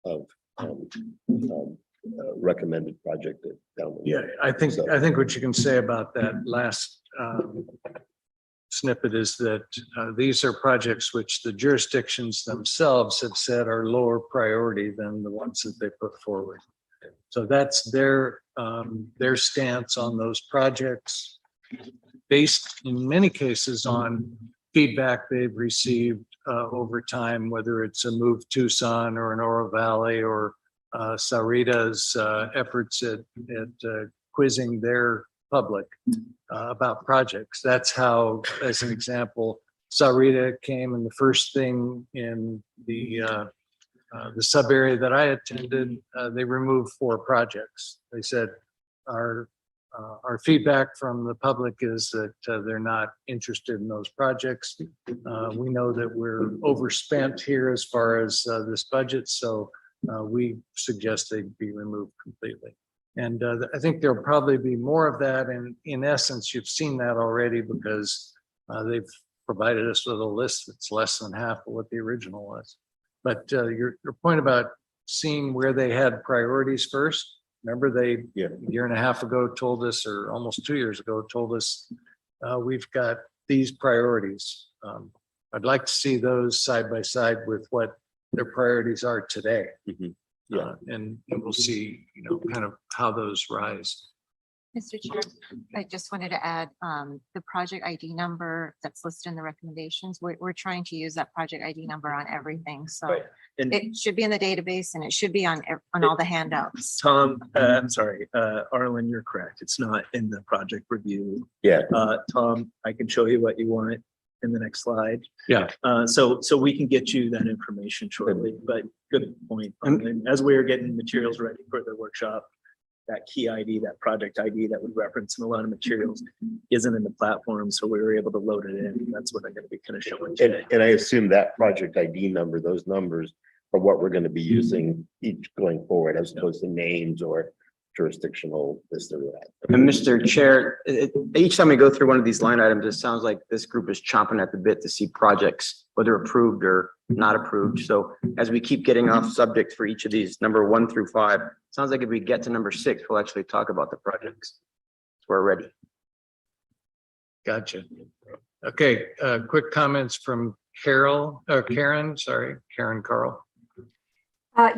of recommended project down the Yeah, road. I think what you can say about that last snippet is that these are projects which the jurisdictions themselves have said are lower priority than the ones that they put forward. So that's their stance on those projects, based in many cases on feedback they've received over time, whether it's a Move Tucson or an Oro Valley or Sarita's efforts at quizzing their public about projects. That's how, as an example, Sarita came, and the first thing in the sub area that I attended, they removed 4 projects. They said our feedback from the public is that they're not interested in those projects. We know that we're overspent here as far as this budget, so we suggest they be removed completely. And I think there'll probably be more of that. And in essence, you've seen that already, because they've provided us with a list that's less than half of what the original was. But your point about seeing where they had priorities first, remember they a year and a half ago told us, or almost 2 years ago told us, we've got these priorities. I'd like to see those side by side with what their priorities are today. And we'll see, kind of how those rise. Mr. Chair, I just wanted to add, the project ID number that's listed in the recommendations. We're trying to use that project ID number on everything. So Right. And it should be in the database and it should be on all the handouts. Tom, I'm sorry, Arlen, you're correct. It's not in the project review. Yeah, Tom, I can show you what you want in the next slide. Yeah. So we can get you that information shortly, but good point. And as we are getting materials ready for the workshop, that key ID, that project ID that we reference in a lot of materials isn't in the platform. So we were able to load it in. That's what I'm going to be kind of showing today. and I assume that project ID number, those numbers are what we're going to be using each going forward as opposed to names or jurisdictional this or that. And Mr. Chair, each time we go through one of these line items, it sounds like this group is chomping at the bit to see projects, whether approved or not approved. So as we keep getting off subject for each of these, number 1 through 5, sounds like if we get to number 6, we'll actually talk about the projects. We're ready. Gotcha. Okay, quick comments from Karen, Carl.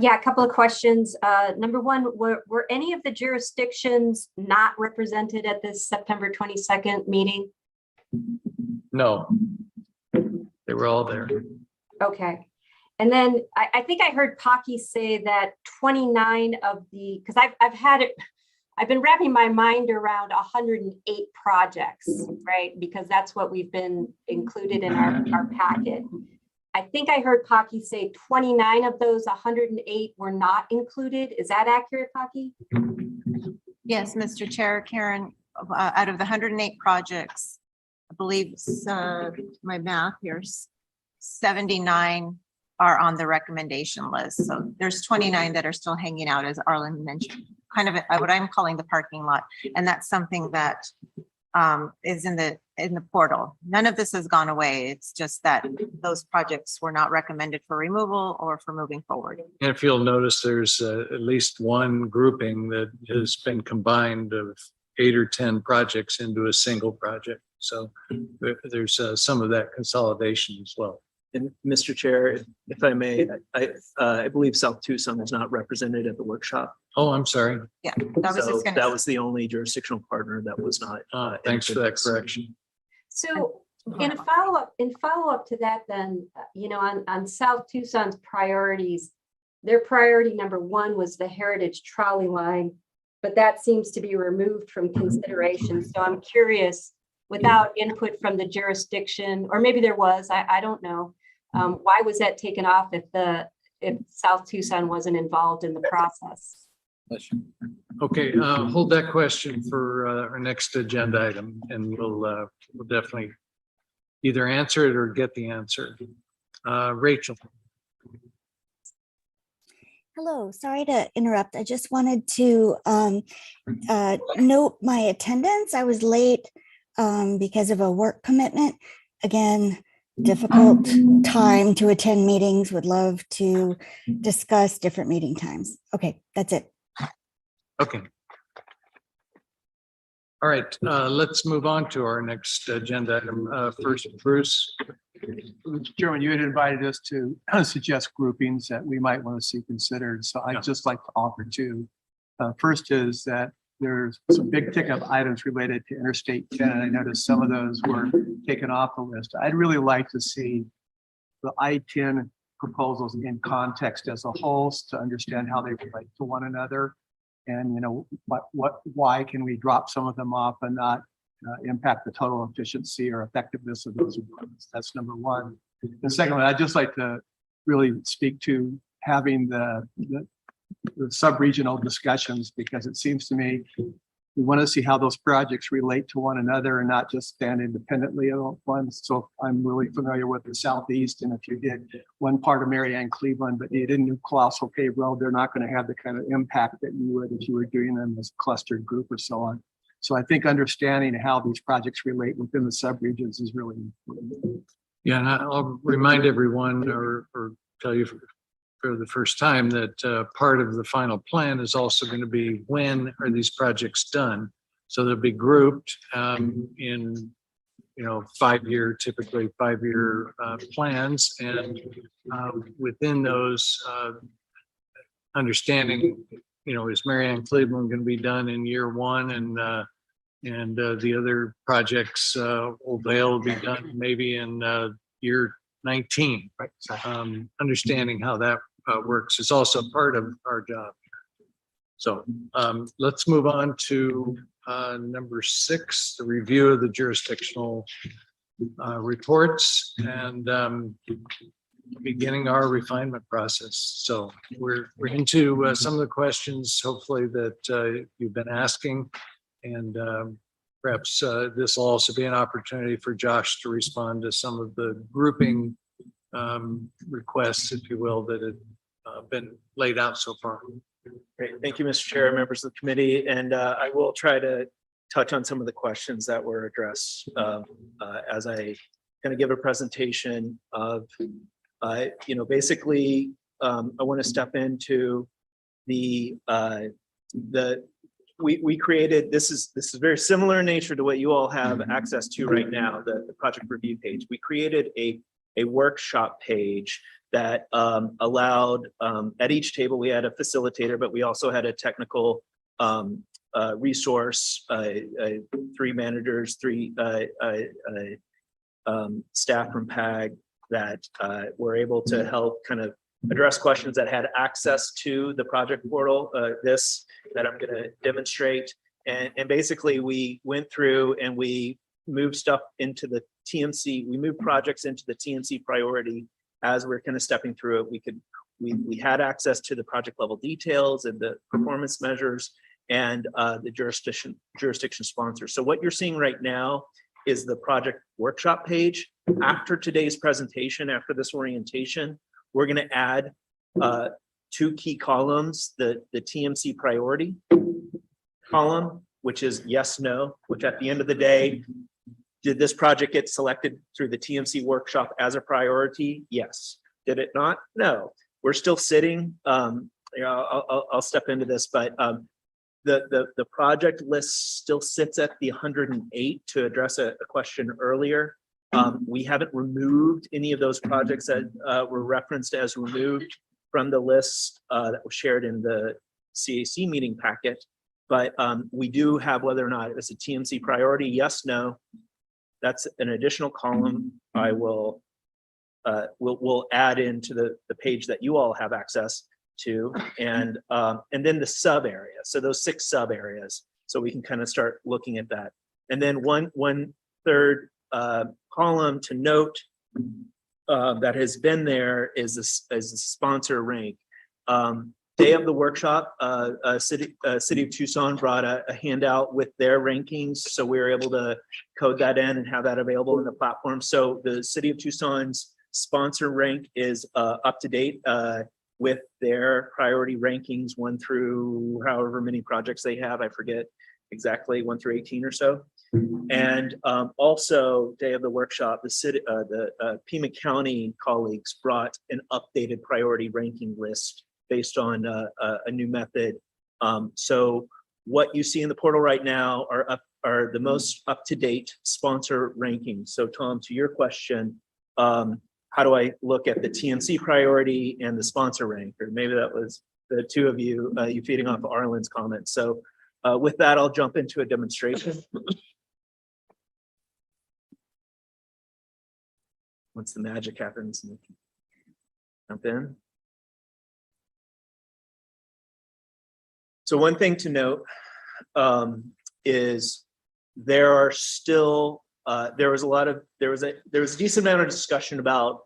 Yeah, a couple of questions. Number one, were any of the jurisdictions not represented at this September 22nd meeting? No, they were all there. Okay. And then I think I heard Pocky say that 29 of the, because I've been wrapping my mind around 108 projects, right? Because that's what we've been included in our packet. I think I heard Pocky say 29 of those 108 were not included. Is that accurate, Pocky? Yes, Mr. Chair, Karen, out of the 108 projects, I believe my math here, 79 are on the recommendation list. So there's 29 that are still hanging out, as Arlen mentioned, kind of what I'm calling the parking lot. And that's something that is in the portal. None of this has gone away. It's just that those projects were not recommended for removal or for moving forward. And if you'll notice, there's at least one grouping that has been combined of 8 or 10 projects into a single project. So there's some of that consolidation as well. And Mr. Chair, if I may, I believe South Tucson was not represented at the workshop. Oh, I'm sorry. Yeah, that was the only jurisdictional partner that was not. Thanks for that correction. So in follow-up to that, then, on South Tucson's priorities, their priority number 1 was the heritage trolley line, but that seems to be removed from consideration. So I'm curious, without input from the jurisdiction, or maybe there was, I don't know. Why was that taken off if South Tucson wasn't involved in the process? Okay, hold that question for our next agenda item, and we'll definitely either answer it or get the answer. Rachel. Hello, sorry to interrupt. I just wanted to note my attendance. I was late because of a work commitment. Again, difficult time to attend meetings. Would love to discuss different meeting times. Okay, that's it. Okay. All right, let's move on to our next agenda item. First, Bruce. Mr. Chairman, you had invited us to suggest groupings that we might want to see considered. So I'd just like to offer 2. First is that there's some big ticket items related to Interstate 10, and I noticed some of those were taken off the list. I'd really like to see the I-10 proposals in context as a whole to understand how they relate to one another. And, why can we drop some of them off and not impact the total efficiency or effectiveness of those improvements? That's number 1. And secondly, I'd just like to really speak to having the sub-regional discussions, because it seems to me we want to see how those projects relate to one another and not just stand independently of one. So I'm really familiar with the Southeast, and if you did one part of Marianne Cleveland, but you didn't do Colossal Cave Road, they're not going to have the kind of impact that you would if you were doing them as a clustered group or so on. So I think understanding how these projects relate within the subregions is really important. Yeah, and I'll remind everyone or tell you for the first time that part of the final plan is also going to be when are these projects done. So they'll be grouped in 5-year, typically 5-year plans, and within those understanding, is Marianne Cleveland going to be done in year one, and the other projects, Old Vale will be done maybe in year 19. Understanding how that works is also part of our job. So let's move on to number 6, the review of the jurisdictional reports, and beginning our refinement process. So we're into some of the questions, hopefully, that you've been asking, and perhaps this will also be an opportunity for Josh to respond to some of the grouping requests, if you will, that have been laid out so far. Great. Thank you, Mr. Chair, members of the committee. And I will try to touch on some of the questions that were addressed as I kind of give a presentation of, basically, I want to step into we created, this is very similar in nature to what you all have access to right now, the project review page. We created a workshop page that allowed, at each table we had a facilitator, but we also had a technical resource, 3 managers, 3 staff from PAG that were able to help kind of address questions that had access to the project portal, this that I'm going to demonstrate. And basically we went through and we moved stuff into the TMC, we moved projects into the TMC priority. As we're kind of stepping through it, we had access to the project level details and the performance measures and the jurisdiction sponsor. So what you're seeing right now is the project workshop page. After today's presentation, after this orientation, we're going to add 2 key columns, the TMC priority column, which is yes, no, which at the end of the day, did this project get selected through the TMC workshop as a priority? Yes. Did it not? No. We're still sitting. I'll step into this, but the project list still sits at the 108 to address a question earlier. We haven't removed any of those projects that were referenced as removed from the list that was shared in the CAC meeting packet, but we do have whether or not it's a TMC priority, yes, no. That's an additional column I will add into the page that you all have access to, and then the sub area. So those 6 sub areas, so we can kind of start looking at that. And then one third column to note that has been there is a sponsor rank. Day of the workshop, City of Tucson brought a handout with their rankings, so we were able to code that in and have that available in the platform. So the City of Tucson's sponsor rank is up to date with their priority rankings 1 through however many projects they have. I forget exactly, 1 through 18 or so. And also, day of the workshop, the Pima County colleagues brought an updated priority ranking list based on a new method. So what you see in the portal right now are the most up-to-date sponsor rankings. So Tom, to your question, how do I look at the TMC priority and the sponsor rank? Or maybe that was the 2 of you, you feeding off of Arlen's comments. So with that, I'll jump into a demonstration. Once the magic happens, jump in. So one thing to note is there are still there was a decent amount of discussion about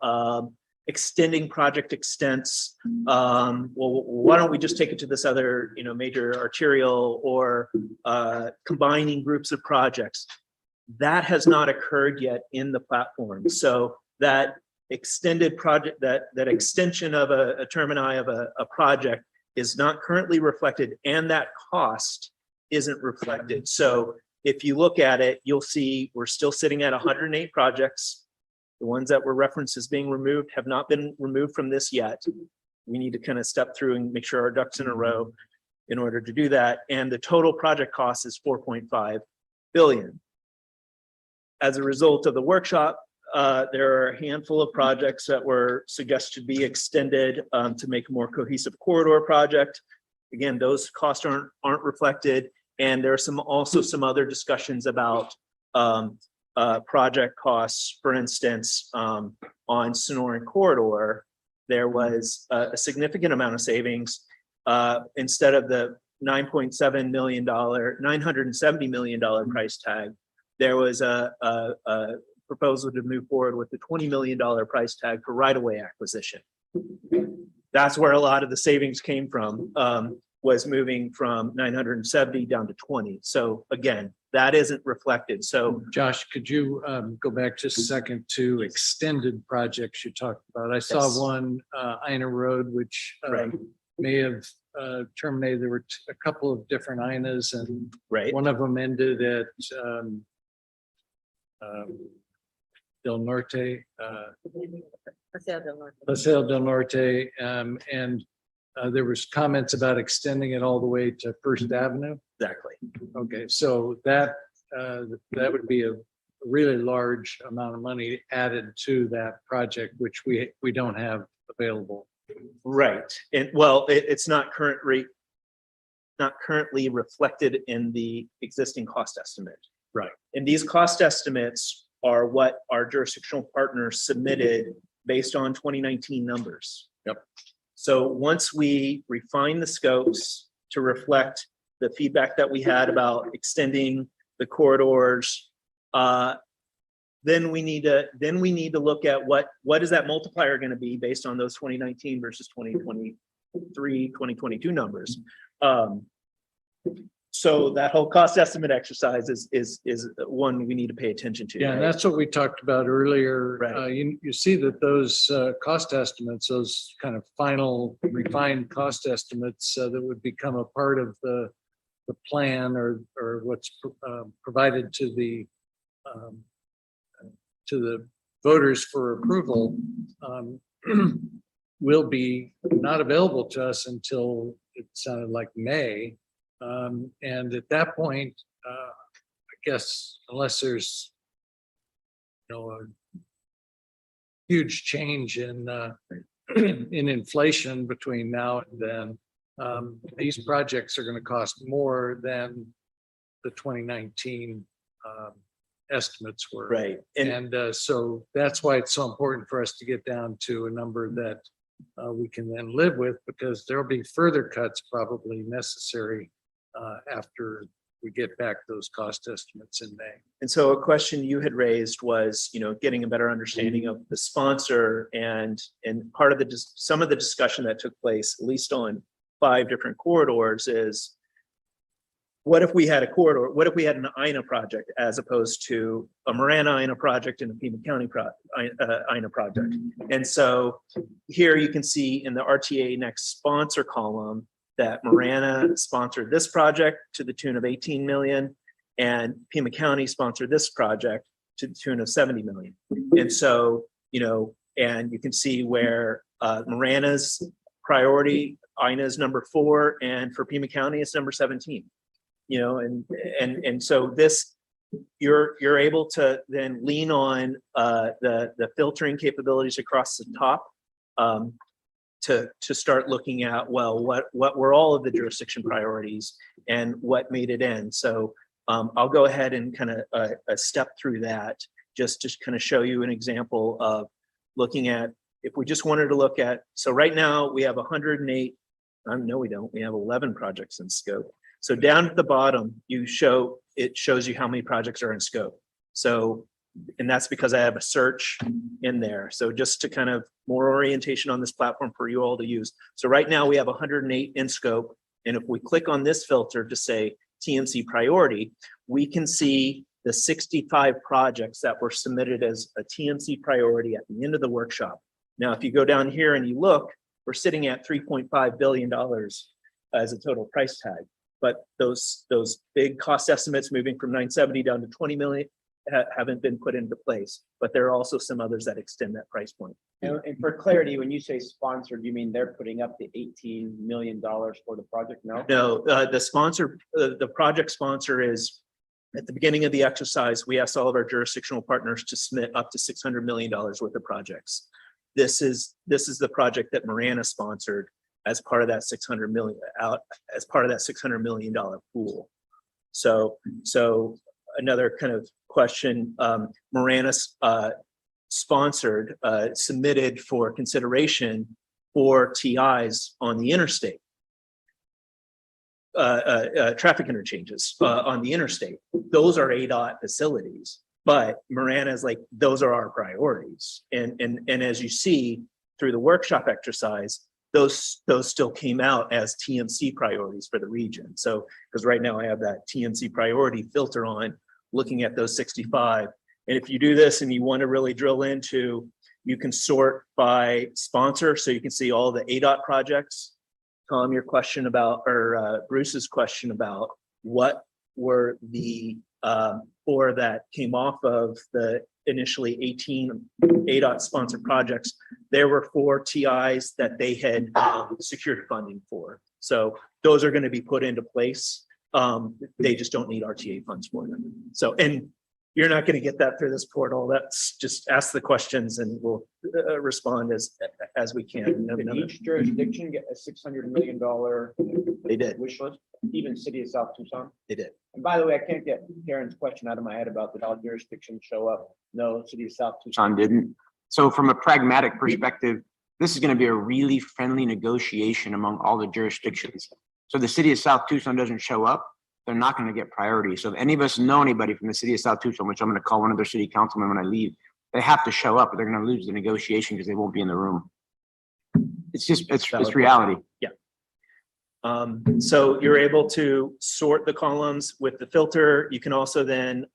extending project extents. Well, why don't we just take it to this other major arterial, or combining groups of projects? That has not occurred yet in the platform. So that extended project, that extension of a termini of a project is not currently reflected, and that cost isn't reflected. So if you look at it, you'll see we're still sitting at 108 projects. The ones that were referenced as being removed have not been removed from this yet. We need to kind of step through and make sure our ducks in a row in order to do that. And the total project cost is 4.5 billion. As a result of the workshop there are a handful of projects that were suggested to be extended to make a more cohesive corridor project. Again, those costs aren't reflected. And there are also some other discussions about project costs. For instance, on Sonoran Corridor, there was a significant amount of savings. Instead of the $9.7 million, $970 million price tag, there was a proposal to move forward with the $20 million price tag for right-of-way acquisition. That's where a lot of the savings came from, was moving from 970 down to 20. So again, that isn't reflected. So Josh, could you go back just a second to extended projects you talked about? I saw Yes. one, Ina Road, which Right. may have terminated. There were a couple of different Inas, and right, one of them ended at Del Norte, Paseo del Norte, and there was comments about extending it all the way to First Avenue. exactly. Okay, so that would be a really large amount of money added to that project, which we don't have available. Right. And well, it's not currently reflected in the existing cost estimate. Right. And these cost estimates are what our jurisdictional partners submitted based on 2019 numbers. Yep. So once we refine the scopes to reflect the feedback that we had about extending the corridors, then we need to look at what is that multiplier going to be based on those 2019 versus 2023, 2022 numbers. So that whole cost estimate exercise is one we need to pay attention to. Yeah, and that's what we talked about earlier. Right. You see that those cost estimates, those kind of final refined cost estimates that would become a part of the plan or what's provided to the voters for approval will be not available to us until it sounded like May. And at that point, I guess unless there's a huge change in inflation between now and then, these projects are going to cost more than the 2019 estimates were. Right. And so that's why it's so important for us to get down to a number that we can then live with, because there'll be further cuts probably necessary after we get back those cost estimates in May. And so a question you had raised was, getting a better understanding of the sponsor, and part of some of the discussion that took place, at least on 5 different corridors, is what if we had a corridor? What if we had an INA project as opposed to a Marana INA project and a Pima County INA project? And so here you can see in the RTA next sponsor column that Marana sponsored this project to the tune of 18 million, and Pima County sponsored this project to the tune of 70 million. And so, and you can see where Marana's priority, INA is number 4, and for Pima County, it's number 17. And so this, you're able to then lean on the filtering capabilities across the top to start looking at, well, what were all of the jurisdiction priorities and what made it in. So I'll go ahead and kind of step through that just to kind of show you an example of looking at, if we just wanted to look at, so right now we have 108, no we don't, we have 11 projects in scope. So down at the bottom, it shows you how many projects are in scope. So, and that's because I have a search in there. So just to kind of more orientation on this platform for you all to use. So right now we have 108 in scope. And if we click on this filter to say TMC priority, we can see the 65 projects that were submitted as a TMC priority at the end of the workshop. Now, if you go down here and you look, we're sitting at $3.5 billion as a total price tag. But those big cost estimates moving from 970 down to 20 million haven't been put into place. But there are also some others that extend that price point. And for clarity, when you say sponsored, you mean they're putting up the $18 million for the project? No, No, the sponsor, the project sponsor is At the beginning of the exercise, we asked all of our jurisdictional partners to submit up to $600 million worth of projects. This is the project that Marana sponsored as part of that $600 million pool. So another kind of question, Marana sponsored, submitted for consideration for TIs on the interstate. Traffic interchanges on the interstate. Those are ADOT facilities, but Marana is like, those are our priorities. And as you see through the workshop exercise, those still came out as TMC priorities for the region. So, because right now I have that TMC priority filter on, looking at those 65. And if you do this and you want to really drill into, you can sort by sponsor. So you can see all the ADOT projects. Tom, your question about, or Bruce's question about what were the four that came off of the initially 18 ADOT sponsored projects. There were 4 TIs that they had secured funding for. So those are going to be put into place. They just don't need RTA funds for them. So, and you're not going to get that through this portal. That's just ask the questions and we'll respond as we can. Did each jurisdiction get a $600 million They did. wish list? Even city of South Tucson? They did. And by the way, I can't get Karen's question out of my head about did all jurisdictions show up? No, city of South Tucson didn't. So from a pragmatic perspective, this is going to be a really friendly negotiation among all the jurisdictions. So the city of South Tucson doesn't show up, they're not going to get priority. So if any of us know anybody from the city of South Tucson, which I'm going to call one of their city councilmen when I leave, they have to show up or they're going to lose the negotiation because they won't be in the room. It's just, it's reality. Yeah. So you're able to sort the columns with the filter. You can also then,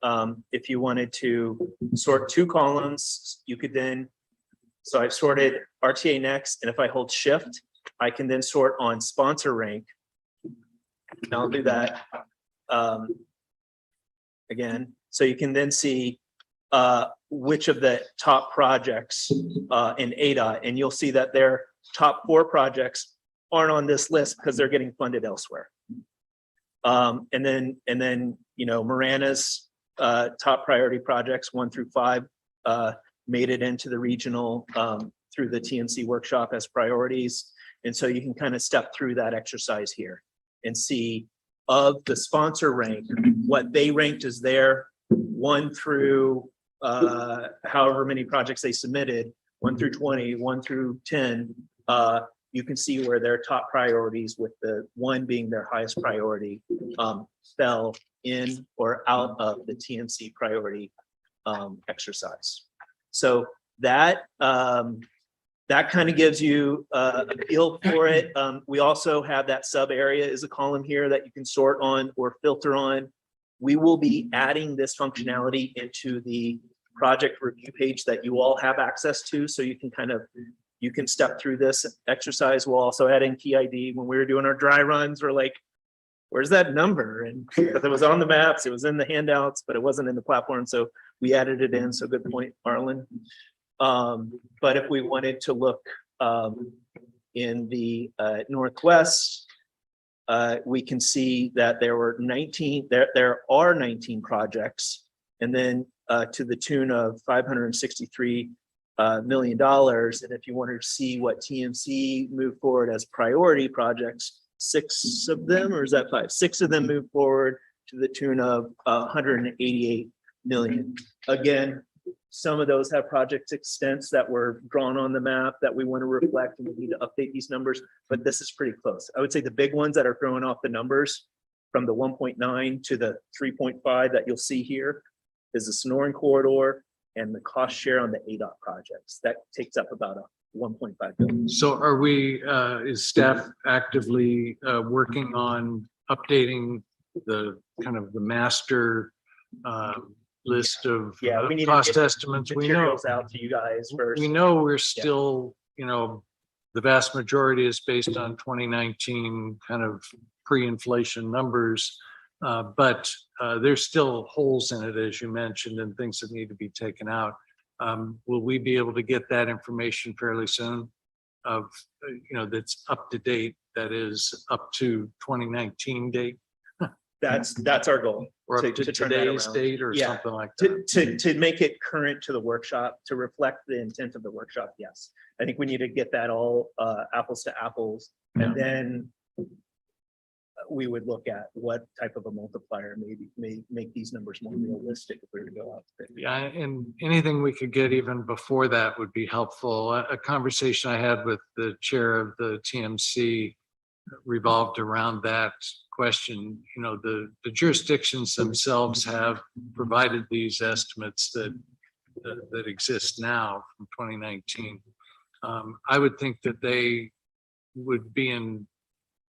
if you wanted to sort 2 columns, you could then, so I've sorted RTA next, and if I hold shift, I can then sort on sponsor rank. And I'll do that again. So you can then see which of the top projects in ADOT, and you'll see that their top 4 projects aren't on this list because they're getting funded elsewhere. And then, you know, Marana's top priority projects 1 through 5 made it into the regional through the Tmc workshop as priorities. And so you can kind of step through that exercise here and see of the sponsor rank, what they ranked as their 1 through however many projects they submitted, 1 through 20, 1 through 10, you can see where their top priorities, with the 1 being their highest priority, fell in or out of the TMC priority exercise. So that that kind of gives you a feel for it. We also have that sub area is a column here that you can sort on or filter on. We will be adding this functionality into the project review page that you all have access to. So you can kind of, you can step through this exercise. We'll also add in key ID. When we were doing our dry runs, we're like, where's that number? And because it was on the maps, it was in the handouts, but it wasn't in the platform. So we added it in. So good point, Arlen. But if we wanted to look in the Northwest, we can see that there were 19, there are 19 projects, and then to the tune of $563 million. And if you wanted to see what TMC moved forward as priority projects, 6 of them, or is that 5? 6 of them moved forward to the tune of 188 million. Again, some of those have project extents that were drawn on the map that we want to reflect, and we need to update these numbers, but this is pretty close. I would say the big ones that are throwing off the numbers from the 1.9 to the 3.5 that you'll see here is the Sonoran corridor and the cost share on the ADOT projects. That takes up about 1.5 billion. So are we, is staff actively working on updating the kind of the master list of we need cost to get estimates? We know, materials out to you guys first. we know we're still, you know, the vast majority is based on 2019 kind of pre-inflation numbers. But there's still holes in it, as you mentioned, and things that need to be taken out. Will we be able to get that information fairly soon of, you know, that's up to date, that is up to 2019 date? That's our goal. Or To- up to to turn that today's around. date or Yeah. something like that. To make it current to the workshop, to reflect the intent of the workshop, yes. I think we need to get that all apples to apples, and then we would look at what type of a multiplier maybe may make these numbers more realistic if we were to go out. Yeah, and anything we could get even before that would be helpful. A conversation I had with the chair of the TMC revolved around that question. You know, the jurisdictions themselves have provided these estimates that exist now from 2019. I would think that they would be in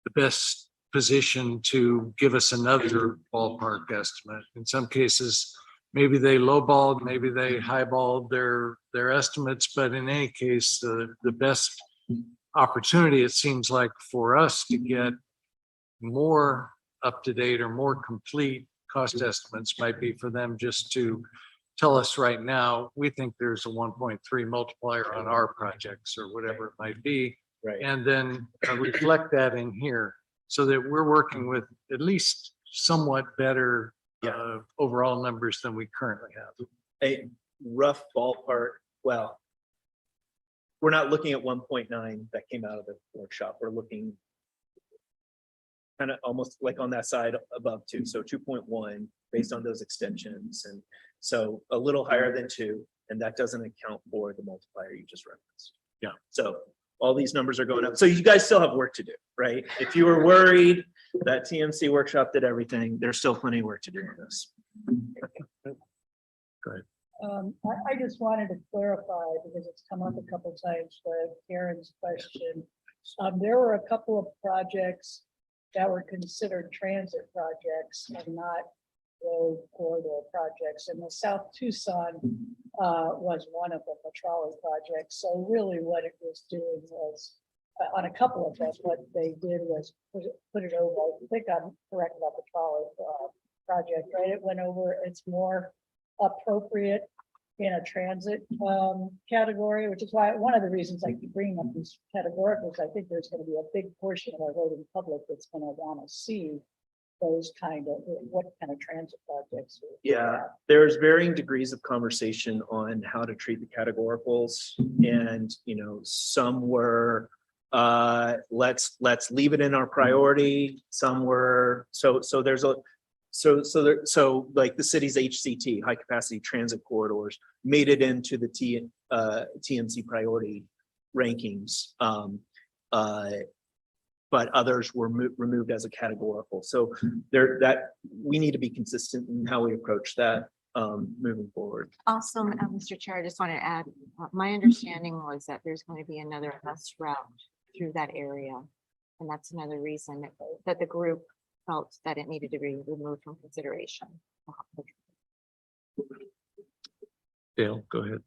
the best position to give us another ballpark estimate. In some cases, maybe they lowballed, maybe they highballed their estimates, but in any case, the best opportunity, it seems like, for us to get more up-to-date or more complete cost estimates might be for them just to tell us right now, we think there's a 1.3 multiplier on our projects or whatever it might be. Right. And then reflect that in here so that we're working with at least somewhat better overall numbers than we currently have. A rough ballpark, well, we're not looking at 1.9 that came out of the workshop. We're looking kind of almost like on that side above 2, so 2.1 based on those extensions, and so a little higher than 2, and that doesn't account for the multiplier you just referenced. Yeah. So all these numbers are going up. So you guys still have work to do, right? If you were worried that TMC Workshop did everything, there's still plenty of work to do on this. Go ahead. I just wanted to clarify, because it's come up a couple times, with Karen's question. There were a couple of projects that were considered transit projects and not road corridor projects, and the South Tucson was one of them, a trolley project. So really what it was doing was, on a couple of them, what they did was put it over, I think I'm correct about the trolley project, right? It went over, it's more appropriate in a transit category, which is why one of the reasons I keep bringing up these categoricals, I think there's going to be a big portion of our voting public that's going to want to see those kind of, what kind of transit projects. Yeah, there's varying degrees of conversation on how to treat the categoricals, and some were let's leave it in our priority. Some were so there's a so like the city's HCT, high capacity transit corridors, made it into the TMC priority rankings. But others were removed as a categorical. So that we need to be consistent in how we approach that moving forward. Also, Mr. Chair, I just want to add, my understanding was that there's going to be another bus route through that area. And that's another reason that the group felt that it needed to be removed from consideration. Dale, go ahead.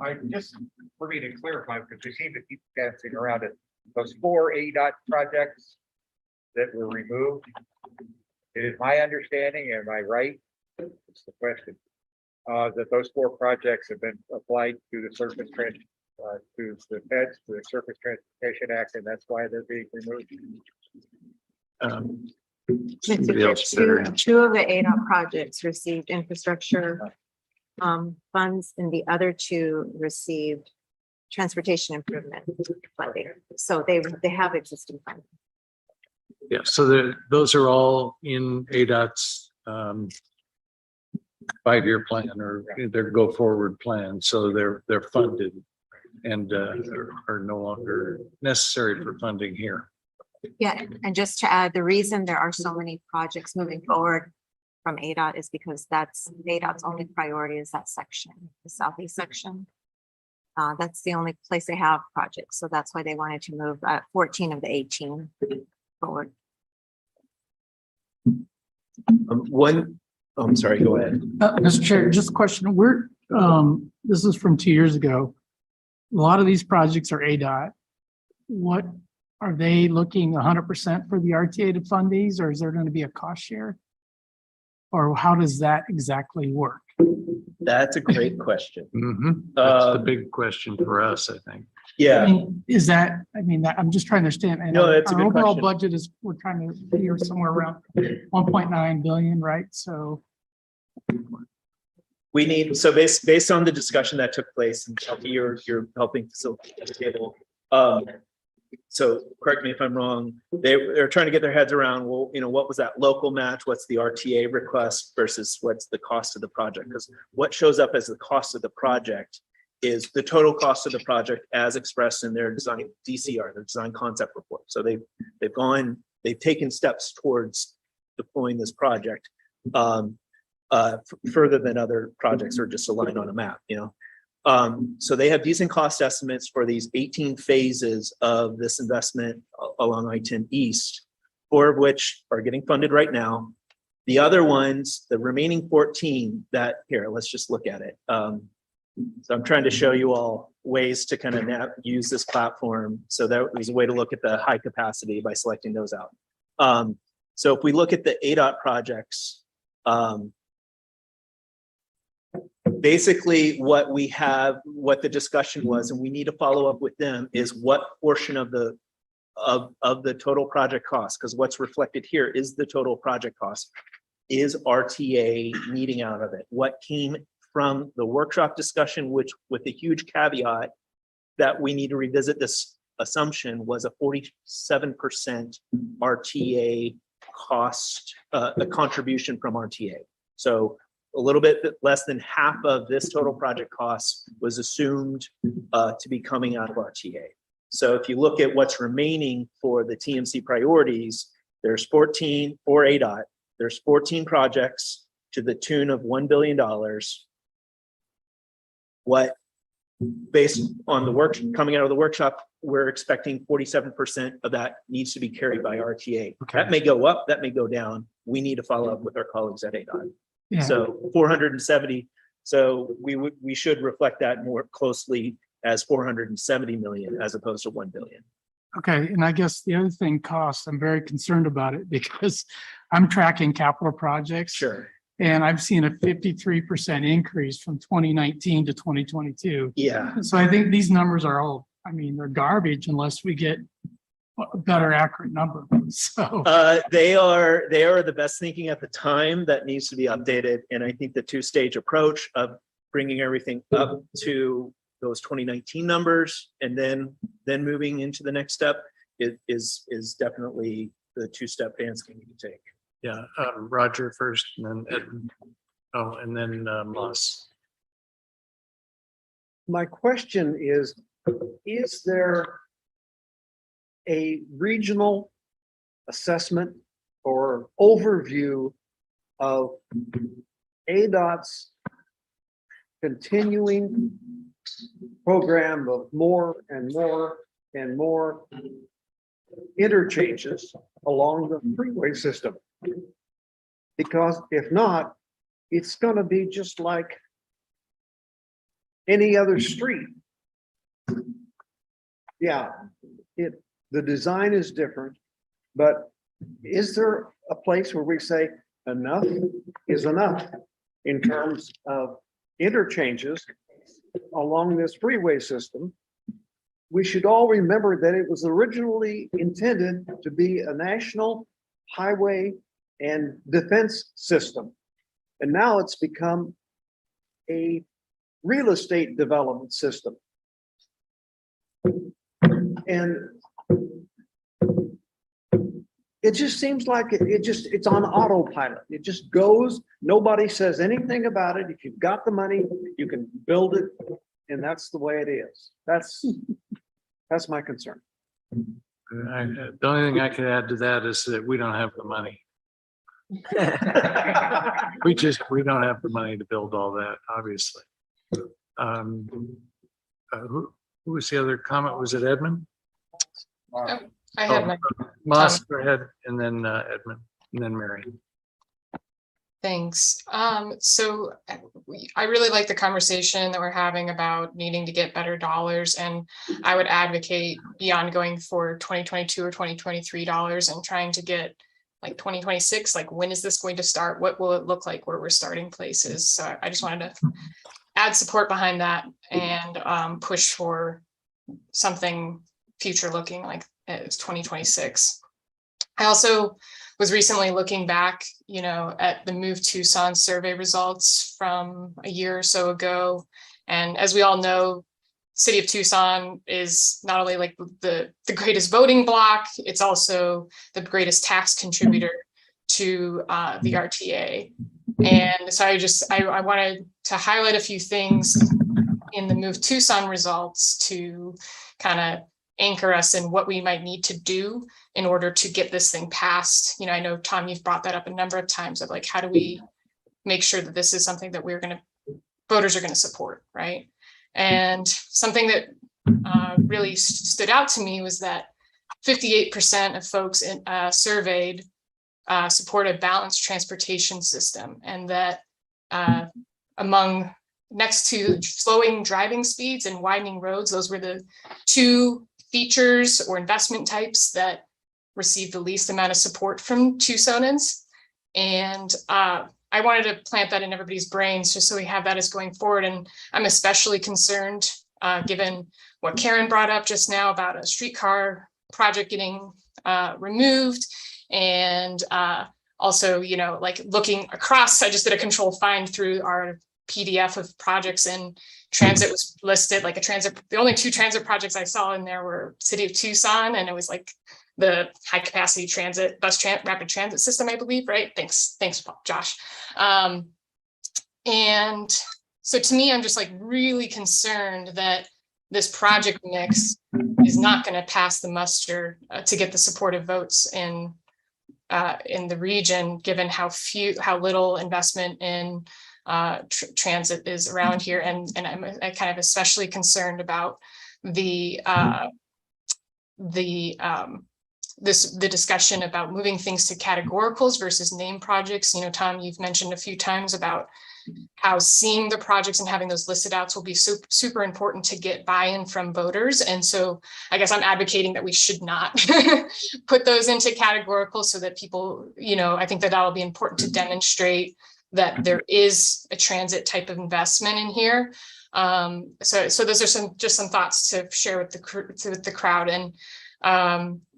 I just, for me to clarify, because we seem to keep dancing around it, those 4 ADOT projects that were removed, it is my understanding, am I right? It's the question, that those 4 projects have been applied to the surface to the feds, to the Surface Transportation Act, and that's why they're being removed. Somebody else better answer. 2 of the ADOT projects received infrastructure funds, and the other 2 received transportation improvement funding. So they have existing funding. Yeah, so those are all in ADOT's 5-year plan or their go forward plan. So they're funded and are no longer necessary for funding here. Yeah, and just to add, the reason there are so many projects moving forward from ADOT is because that's ADOT's only priority is that section, the southeast section. That's the only place they have projects. So that's why they wanted to move 14 of the 18 forward. I'm sorry, go ahead. Mr. Chair, just a question. This is from 2 years ago. A lot of these projects are ADOT. What are they looking 100% for the RTA to fund these, or is there going to be a cost share? Or how does that exactly work? That's a great question. That's the big question for us, I think. I Yeah, mean, is that, I mean, I'm just tryrying to understand. And No, that's a our good overall question. budget is, we're trying to figure somewhere around 1.9 billion, right? So we need, so based on the discussion that took place, and Shelby, you're helping facilitate the table. So correct me if I'm wrong, they're trying to get their heads around, well, what was that local match? What's the RTA request versus what's the cost of the project? Because what shows up as the cost of the project is the total cost of the project as expressed in their design DCR, their design concept report. So they've taken steps towards deploying this project further than other projects or just a line on a map, So they have decent cost estimates for these 18 phases of this investment along I-10 East, 4 of which are getting funded right now. The other ones, the remaining 14 let's just look at it. So I'm trying to show you all ways to kind of use this platform. So that was a way to look at the high capacity by selecting those out. So if we look at the Adot projects, basically what the discussion was, and we need to follow up with them, is what portion of the total project cost, because what's reflected here is the total project cost, is RTA needing out of it. What came from the workshop discussion, which with a huge caveat that we need to revisit this assumption, was a 47% RTA cost, a contribution from RTA. So a little bit less than half of this total project cost was assumed to be coming out of RTA. So if you look at what's remaining for the TMC priorities, there's 14 for ADOT, there's 14 projects to the tune of $1 billion. What, based on the work coming out of the workshop, we're expecting 47% of that needs to be carried by RTA. Okay. That may go up, that may go down. We need to follow up with our colleagues at ADOT. yeah, So 470. So we should reflect that more closely as 470 million as opposed to 1 billion. okay. And I guess the other thing, cost, I'm very concerned about it because I'm tracking capital projects. Sure. And I've seen a 53% increase from 2019 to 2022. Yeah. So I think these numbers are all, I mean, they're garbage unless we get a better accurate number. So They are the best thinking at the time that needs to be updated. And I think the two-stage approach of bringing everything up to those 2019 numbers and then moving into the next step is definitely the two-step dance we need to take. Yeah, Roger first, and then Ed, and then Moss. My question is there a regional assessment or overview of ADOT's continuing program of more and more and more interchanges along the freeway system? Because if not, it's going to be just like any other street. Yeah, the design is different, but is there a place where we say enough is enough in terms of interchanges along this freeway system? We should all remember that it was originally intended to be a national highway and defense system. And now it's become a real estate development system. And it just seems like it's on autopilot. It just goes, nobody says anything about it. If you've got the money, you can build it, and that's the way it is. That's my concern. The only thing I could add to that is that we don't have the money. We don't have the money to build all that, obviously. Who was the other comment? Was it Edmund? I had my Moss, go ahead, and then Edmund, and then Mary. Thanks. So I really like the conversation that we're having about needing to get better dollars, and I would advocate beyond going for 2022 or 2023 dollars and trying to get like 2026, like when is this going to start? What will it look like where we're starting places? So I just wanted to add support behind that and push for something future looking like it's 2026. I also was recently looking back, at the Move Tucson survey results from a year or so ago. And as we all know, City of Tucson is not only like the greatest voting bloc, it's also the greatest tax contributor to the RTA. And so I wanted to highlight a few things in the Move Tucson results to kind of anchor us in what we might need to do in order to get this thing passed. I know, Tom, you've brought that up a number of times of like, how do we make sure that this is something that voters are going to support, right? And something that really stood out to me was that 58% of folks surveyed support a balanced transportation system, and that next to slowing driving speeds and widening roads, those were the two features or investment types that received the least amount of support from Tucsonans. And I wanted to plant that in everybody's brains just so we have that as going forward. And I'm especially concerned, given what Karen brought up just now about a streetcar project getting removed. And also, like looking across, I just did a control find through our PDF of projects, and transit was listed like the only two transit projects I saw in there were City of Tucson, and it was like the high capacity transit rapid transit system, I believe, right? Thanks, Josh. And so to me, I'm just like really concerned that this project mix is not going to pass the muster to get the supportive votes in the region, given how little investment in transit is around here. And I'm kind of especially concerned about the discussion about moving things to categoricals versus name projects. Tom, you've mentioned a few times about how seeing the projects and having those listed outs will be super important to get buy-in from voters. And so I guess I'm advocating that we should not put those into categoricals so that people, I think that will be important to demonstrate that there is a transit type of investment in here. So those are just some thoughts to share with the crowd. And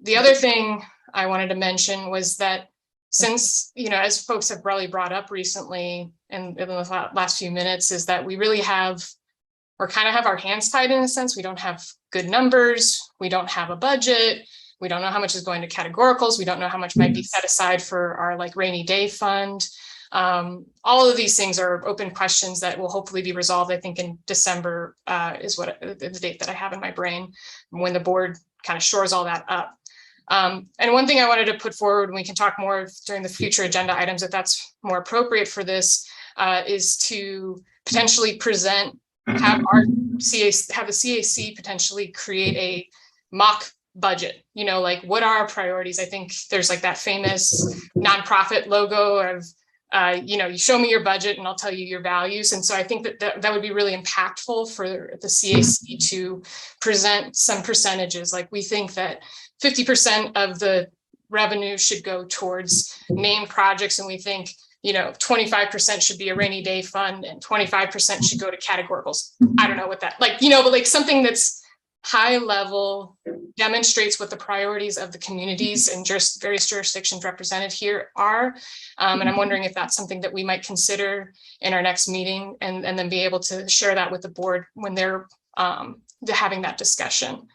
the other thing I wanted to mention was that since, as folks have really brought up recently and in the last few minutes, is that we really kind of have our hands tied in a sense. We don't have good numbers. We don't have a budget. We don't know how much is going to categoricals. We don't know how much might be set aside for our like rainy day fund. All of these things are open questions that will hopefully be resolved, I think, in December is the date that I have in my brain when the board kind of shores all that up. And one thing I wanted to put forward, and we can talk more during the future agenda items if that's more appropriate for this, is to potentially have the CAC potentially create a mock budget, like what are our priorities? I think there's like that famous nonprofit logo of, you show me your budget and I'll tell you your values. And so I think that would be really impactful for the CAC to present some percentages. Like we think that 50% of the revenue should go towards named projects. And we think, 25% should be a rainy day fund and 25% should go to categoricals. I don't know what that, but like something that's high level, demonstrates what the priorities of the communities and various jurisdictions represented here are. And I'm wondering if that's something that we might consider in our next meeting and then be able to share that with the board when they're having that discussion.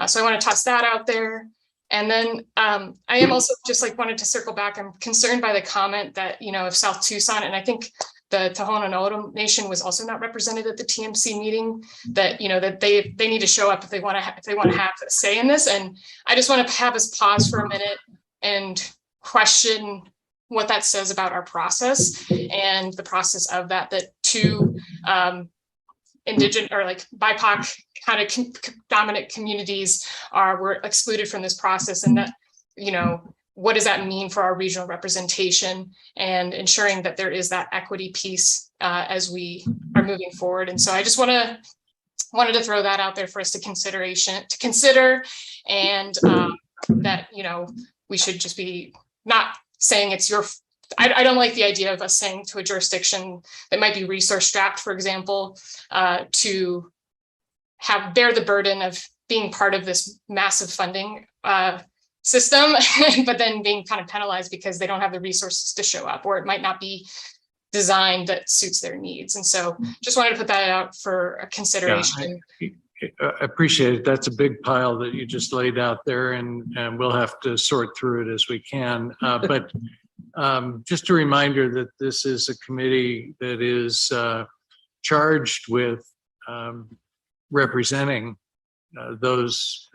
So I want to toss that out there. And then I am also just wanted to circle back. I'm concerned by the comment that, of South Tucson, and I think the Tohono O'odham Nation was also not represented at the TMC meeting, that, that they need to show up if they want to have a say in this. And I just want to have us pause for a minute and question what that says about our process and the process of that two indigenous or like BIPOC kind of dominant communities were excluded from this process, and that, what does that mean for our regional representation and ensuring that there is that equity piece as we are moving forward. And so I just wanted to throw that out there for us to consider, and that, we should just be not saying it's your, I don't like the idea of us saying to a jurisdiction that might be resource strapped, for example, to bear the burden of being part of this massive funding system, but then being kind of penalized because they don't have the resources to show up, or it might not be designed that suits their needs. And so just wanted to put that out for a consideration. I appreciate it. That's a big pile that you just laid out there, and we'll have to sort through it as we can. But just a reminder that this is a committee that is charged with representing those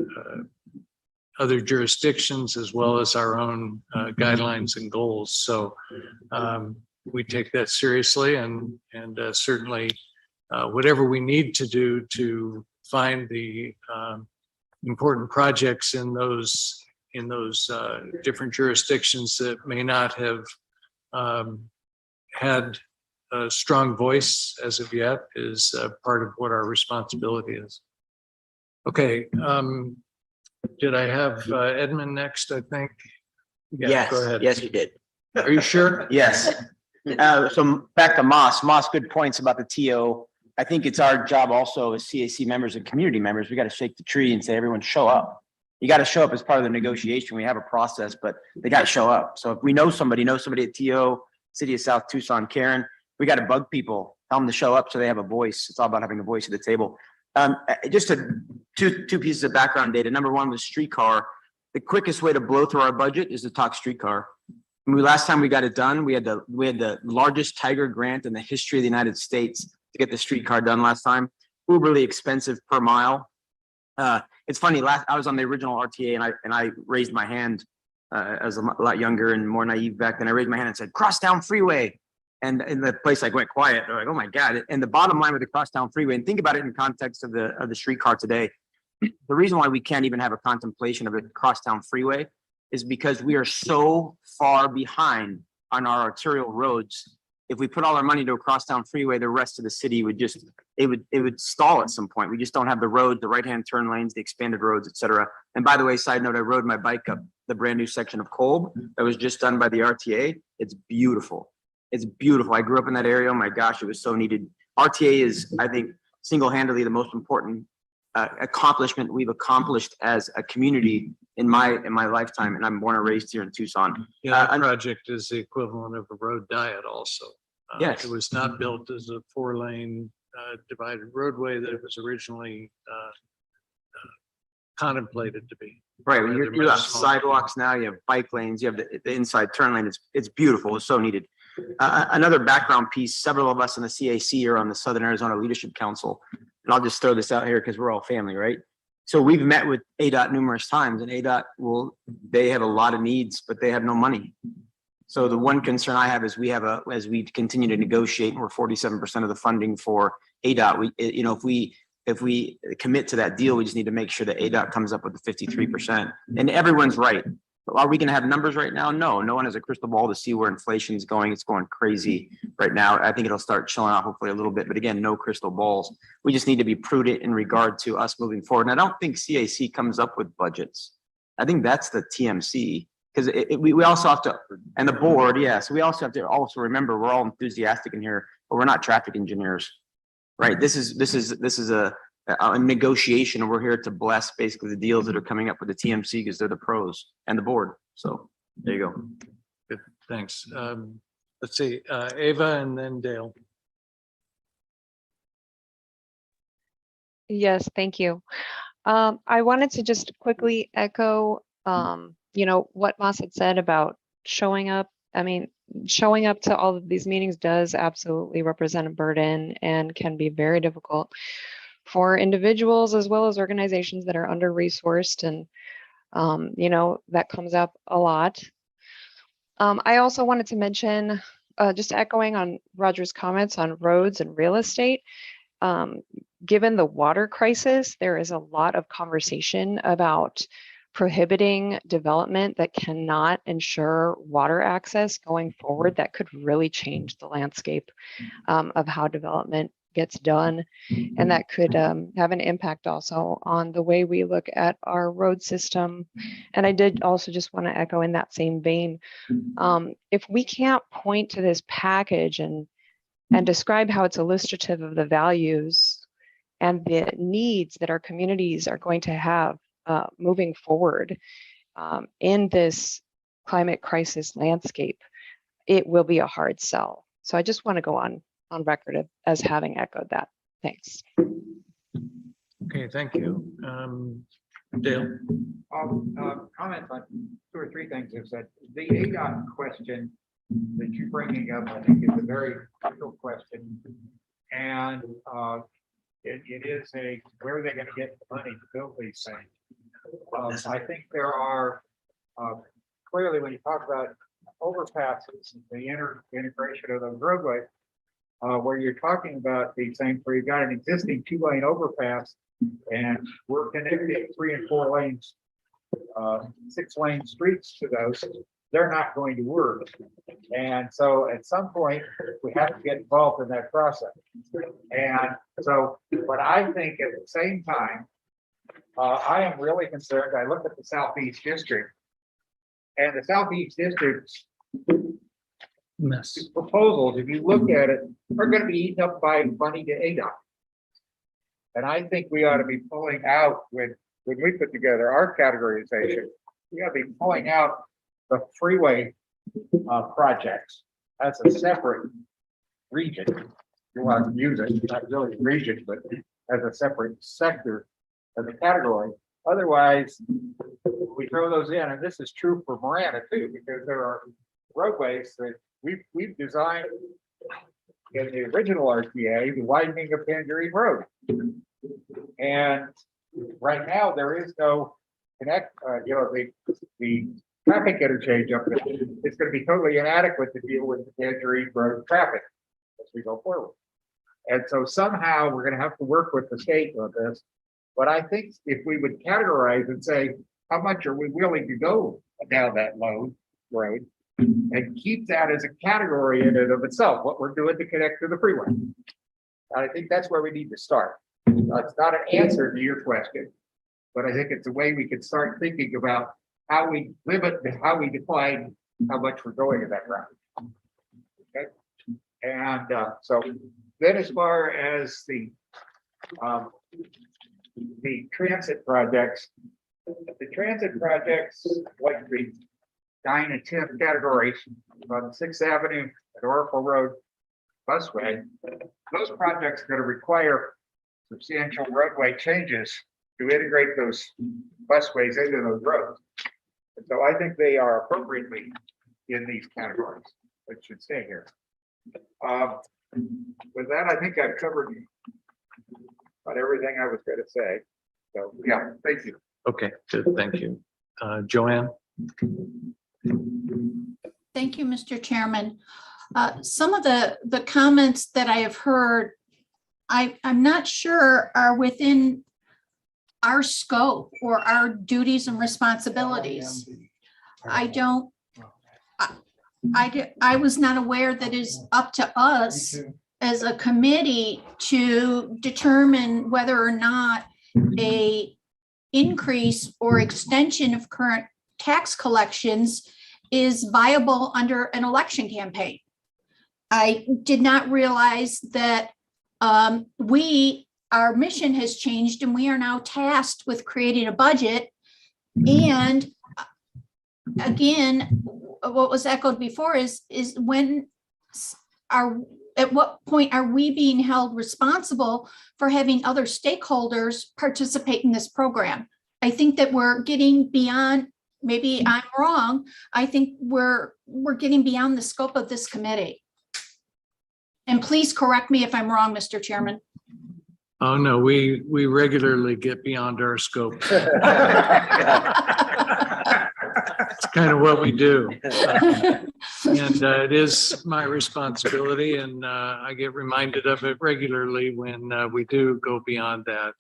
other jurisdictions as well as our own guidelines and goals. So we take that seriously, and certainly whatever we need to do to find the important projects in those different jurisdictions that may not have had a strong voice as of yet is part of what our responsibility is. Okay, did I have Edmund next, I think? Yeah, Yes, go ahead. yes, you did. Are you sure? Yes. So back to Moss, good points about the TO. I think it's our job also as CAC members and community members, we got to shake the tree and say, everyone show up. You got to show up as part of the negotiation. We have a process, but they got to show up. So if we know somebody at TO, City of South Tucson, Karen, we got to bug people, tell them to show up so they have a voice. It's all about having a voice at the table. Just two pieces of background data. Number one was streetcar. The quickest way to blow through our budget is to talk streetcar. Last time we got it done, we had the largest Tiger grant in the history of the United States to get the streetcar done last time. Uberly expensive per mile. It's funny. I was on the original RTA and I raised my hand. I was a lot younger and more naive back then. I raised my hand and said, "Crosstown Freeway," and in the place like went quiet. They're like, "Oh my God!" And the bottom line with the Crosstown Freeway, and think about it in context of the streetcar today. The reason why we can't even have a contemplation of a Crosstown Freeway is because we are so far behind on our arterial roads. If we put all our money to a Crosstown Freeway, the rest of the city would just, it would stall at some point. We just don't have the roads, the right-hand turn lanes, the expanded roads, et cetera. And by the way, side note, I rode my bike up the brand new section of Kolb that was just done by the RTA. It's beautiful. It's beautiful. I grew up in that area. Oh my gosh, it was so needed. RTA is, I think, single-handedly the most important accomplishment we've accomplished as a community in my lifetime, and I'm born and raised here in Tucson. Yeah, that project is the equivalent of a road diet also. Yes. It was not built as a 4-lane divided roadway that it was originally contemplated to be. Right, when you have sidewalks now, you have bike lanes, you have the inside turn lane. It's beautiful. It's so needed. Another background piece, several of us in the CAC are on the Southern Arizona Leadership Council. And I'll just throw this out here because we're all family, right? So we've met with ADOT numerous times, and ADOT they have a lot of needs, but they have no money. So the one concern I have is as we continue to negotiate, and we're 47% of the funding for ADOT. If we commit to that deal, we just need to make sure that ADOT comes up with the 53%. And everyone's right. Are we going to have numbers right now? No, no one has a crystal ball to see where inflation is going. It's going crazy right now. I think it'll start chilling out hopefully a little bit, but again, no crystal balls. We just need to be prudent in regard to us moving forward. And I don't think CAC comes up with budgets. I think that's the TMC, because we also have to, and the board, yes, we also have to also remember we're all enthusiastic in here, but we're not traffic engineers, right? This is a negotiation, and we're here to bless basically the deals that are coming up with the TMC because they're the pros and the board. So there you go. Good, thanks. Let's see, Ava and then Dale. Yes, thank you. I wanted to just quickly echo, what Moss had said about showing up. I mean, showing up to all of these meetings does absolutely represent a burden and can be very difficult for individuals as well as organizations that are under-resourced, and that comes up a lot. I also wanted to mention, just echoing on Roger's comments on roads and real estate, given the water crisis, there is a lot of conversation about prohibiting development that cannot ensure water access going forward. That could really change the landscape of how development gets done. And that could have an impact also on the way we look at our road system. And I did also just want to echo in that same vein, if we can't point to this package and describe how it's illustrative of the values and the needs that our communities are going to have moving forward in this climate crisis landscape, it will be a hard sell. So I just want to go on record as having echoed that. Thanks. Okay, thank you. Dale? Comment on two or three things is that the ADOT question that you're bringing up, I think is a very critical question. And it is where are they going to get the money to build these things? I think there are, clearly when you talk about overpasses, the integration of those roadways, where you're talking about these things where you've got an existing 2-lane overpass and we're connecting 3 and 4 lanes, 6-lane streets to those, they're not going to work. And so at some point we have to get involved in that process. And so, but I think at the same time, I am really concerned. I look at the Southeast District, and the Southeast District's proposals, if you look at it, are going to be eaten up by money to ADOT. And I think we ought to be pulling out when we put together our categorization, we ought to be pulling out the freeway projects as a separate region. You want to use it, not really region, but as a separate sector, as a category. Otherwise, we throw those in, and this is true for Marana too, because there are roadways that we've designed in the original RTA, the widening of Tangerine Road. And right now there is no connect, the traffic interchange up there. It's going to be totally inadequate to deal with the Tangerine Road traffic as we go forward. And so somehow we're going to have to work with the state on this. But I think if we would categorize and say, how much are we willing to go down that road and keep that as a category in and of itself, what we're doing to connect to the freeway. And I think that's where we need to start. It's not an answer to your question, but I think it's a way we can start thinking about how we limit, how we define how much we're going in that route. Okay. And so then as far as the transit projects, like the 9 and 10 categories on 6th Avenue and Oracle Road busway, those projects are going to require substantial roadway changes to integrate those busways into those roads. And so I think they are appropriately in these categories, but should stay here. With that, I think I've covered about everything I was going to say. So yeah, thank you. Okay, good, thank you. Joanne? Thank you, Mr. Chairman. Some of the comments that I have heard, I'm not sure are within our scope or our duties and responsibilities. I was not aware that it's up to us as a committee to determine whether or not a increase or extension of current tax collections is viable under an election campaign. I did not realize that our mission has changed and we are now tasked with creating a budget. And again, what was echoed before is at what point are we being held responsible for having other stakeholders participate in this program? I think that we're getting beyond, maybe I'm wrong, I think we're getting beyond the scope of this committee. And please correct me if I'm wrong, Mr. Chairman. Oh, no, we regularly get beyond our scope. It's kind of what we do. And it is my responsibility, and I get reminded of it regularly when we do go beyond that.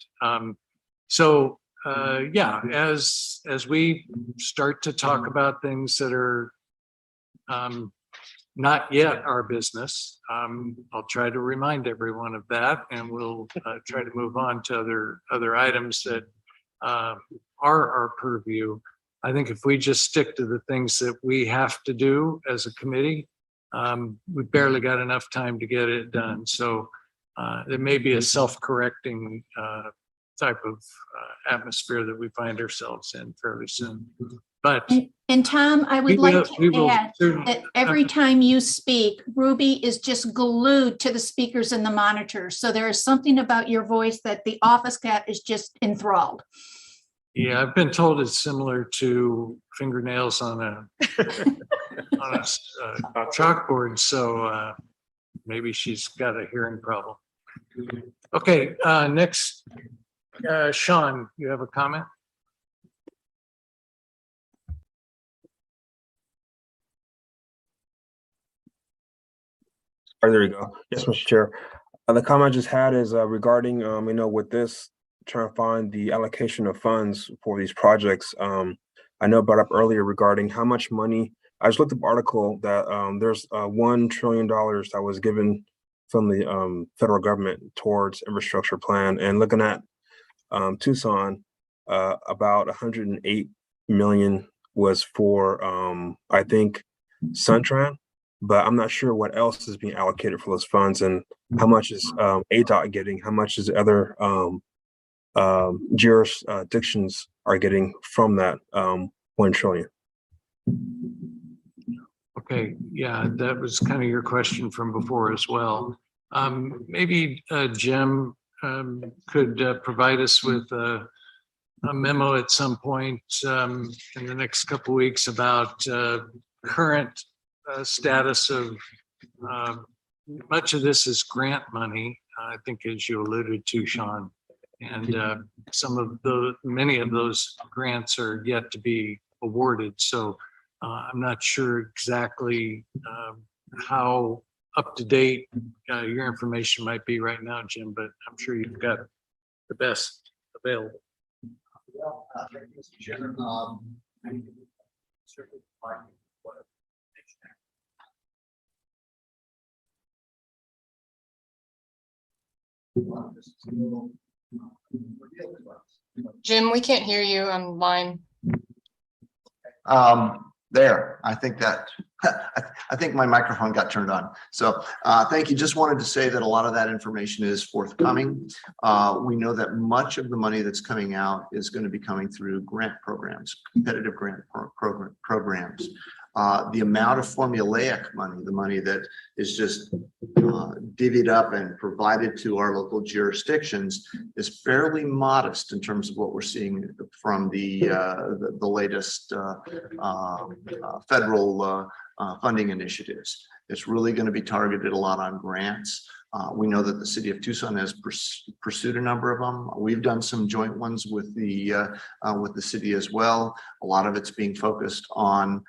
Yeah, as we start to talk about things that are not yet our business. I'll try to remind everyone of that, and we'll try to move on to other items that are our purview. I think if we just stick to the things that we have to do as a committee, we've barely got enough time to get it done. So there may be a self-correcting type of atmosphere that we find ourselves in fairly soon. But And Tom, I we would like will to add certainly- that every time you speak, Ruby is just glued to the speakers and the monitors. So there is something about your voice that the office cat is just enthralled. Yeah, I've been told it's similar to fingernails on a chalkboard. So maybe she's got a hearing problem. Okay, next, Sean, you have a comment? There you go. Yes, Mr. Chair. The comment I just had is regarding, with this, trying to find the allocation of funds for these projects. I know I brought up earlier regarding how much money, I just looked up article that there's $1 trillion that was given from the federal government towards infrastructure plan, and looking at Tucson, about 108 million was for, I think, Suntran, but I'm not sure what else is being allocated for those funds and how much is ADOT getting, how much is other jurisdictions are getting from that 1 trillion. Okay, yeah, that was kind of your question from before as well. Maybe Jim could provide us with a memo at some point in the next couple of weeks about current status of much of this is grant money, I think, as you alluded to, Sean, and many of those grants are yet to be awarded. So I'm not sure exactly how up to date your information might be right now, Jim, but I'm sure you've got the best available. Well, Mr. Chairman, certainly find what Jim, we can't hear you online. There, I think that, I think my microphone got turned on. So thank you. Just wanted to say that a lot of that information is forthcoming. We know that much of the money that's coming out is going to be coming through grant programs, competitive grant programs. The amount of formulaic money, the money that is just divvied up and provided to our local jurisdictions, is fairly modest in terms of what we're seeing from the latest federal funding initiatives. It's really going to be targeted a lot on grants. We know that the city of Tucson has pursued a number of them. We've done some joint ones with the city as well. A lot of it's being focused on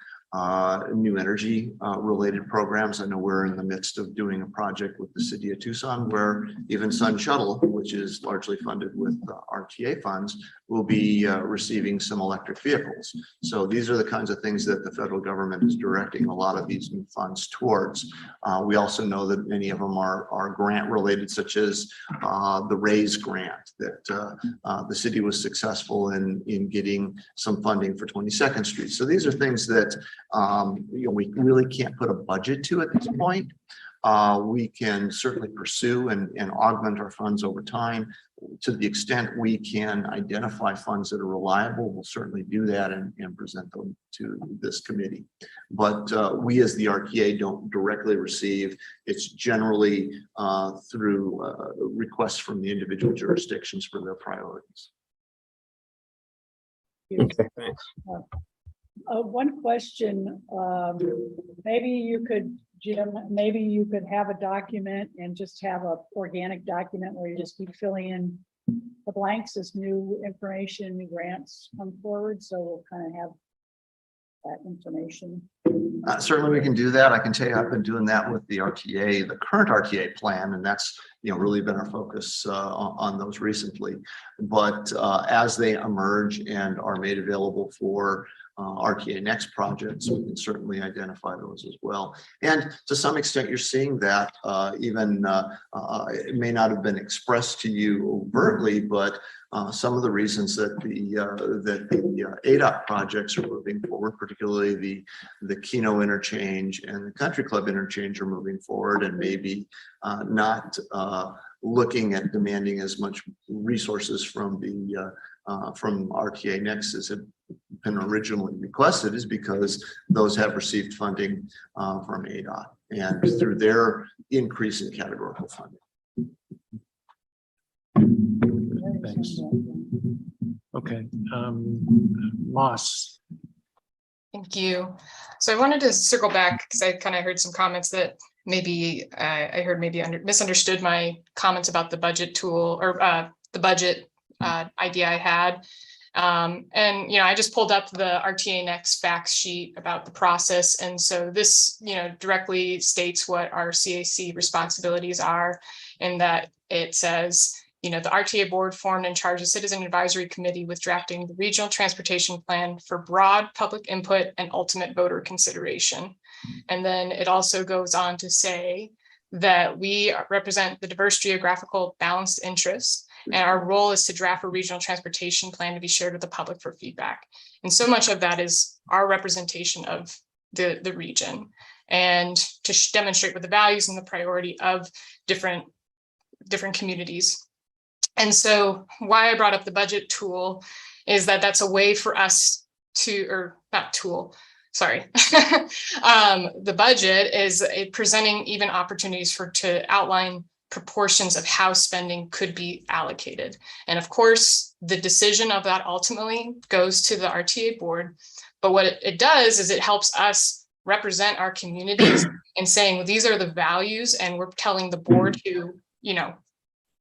new energy related programs. I know we're in the midst of doing a project with the city of Tucson where even Sun Shuttle, which is largely funded with RTA funds, will be receiving some electric vehicles. So these are the kinds of things that the federal government is directing a lot of these new funds towards. We also know that many of them are grant related, such as the RAISE grant that the city was successful in getting some funding for 22nd Street. So these are things that we really can't put a budget to at this point. We can certainly pursue and augment our funds over time. To the extent we can identify funds that are reliable, we'll certainly do that and present them to this committee. But we as the RTA don't directly receive. It's generally through requests from the individual jurisdictions for their priorities. Okay, thanks. One question, maybe you could, Jim, maybe you could have a document and just have a organic document where you just keep filling in the blanks as new information, new grants come forward. So we'll kind of have that information. Certainly we can do that. I can tell you I've been doing that with the RTA, the current RTA plan, and that's really been our focus on those recently. But as they emerge and are made available for RTA Next projects, we can certainly identify those as well. And to some extent, you're seeing that even it may not have been expressed to you overtly, but some of the reasons that the Adot projects are moving forward, particularly the Keno interchange and the Country Club interchange, are moving forward, and maybe not looking at demanding as much resources from RTA Next as had been originally requested, is because those have received funding from Adot and through their increase in categorical funding. Thanks. Okay, Moss. Thank you. So I wanted to circle back because I kind of heard some comments that maybe I heard maybe misunderstood my comments about the budget tool or the budget idea I had. And, I just pulled up the RTA Next facts sheet about the process. And so this, directly states what our CAC responsibilities are, and that it says, the RTA board formed and charged a citizen advisory committee with drafting the regional transportation plan for broad public input and ultimate voter consideration. And then it also goes on to say that we represent the diverse geographical balanced interests, and our role is to draft a regional transportation plan to be shared with the public for feedback. And so much of that is our representation of the region, and to demonstrate what the values and the priority of different communities. And so why I brought up the budget tool is that that's a way for us to, or not tool, sorry. The budget is presenting even opportunities to outline proportions of how spending could be allocated. And of course, the decision of that ultimately goes to the RTA board. But what it does is it helps us represent our communities and saying, well, these are the values, and we're telling the board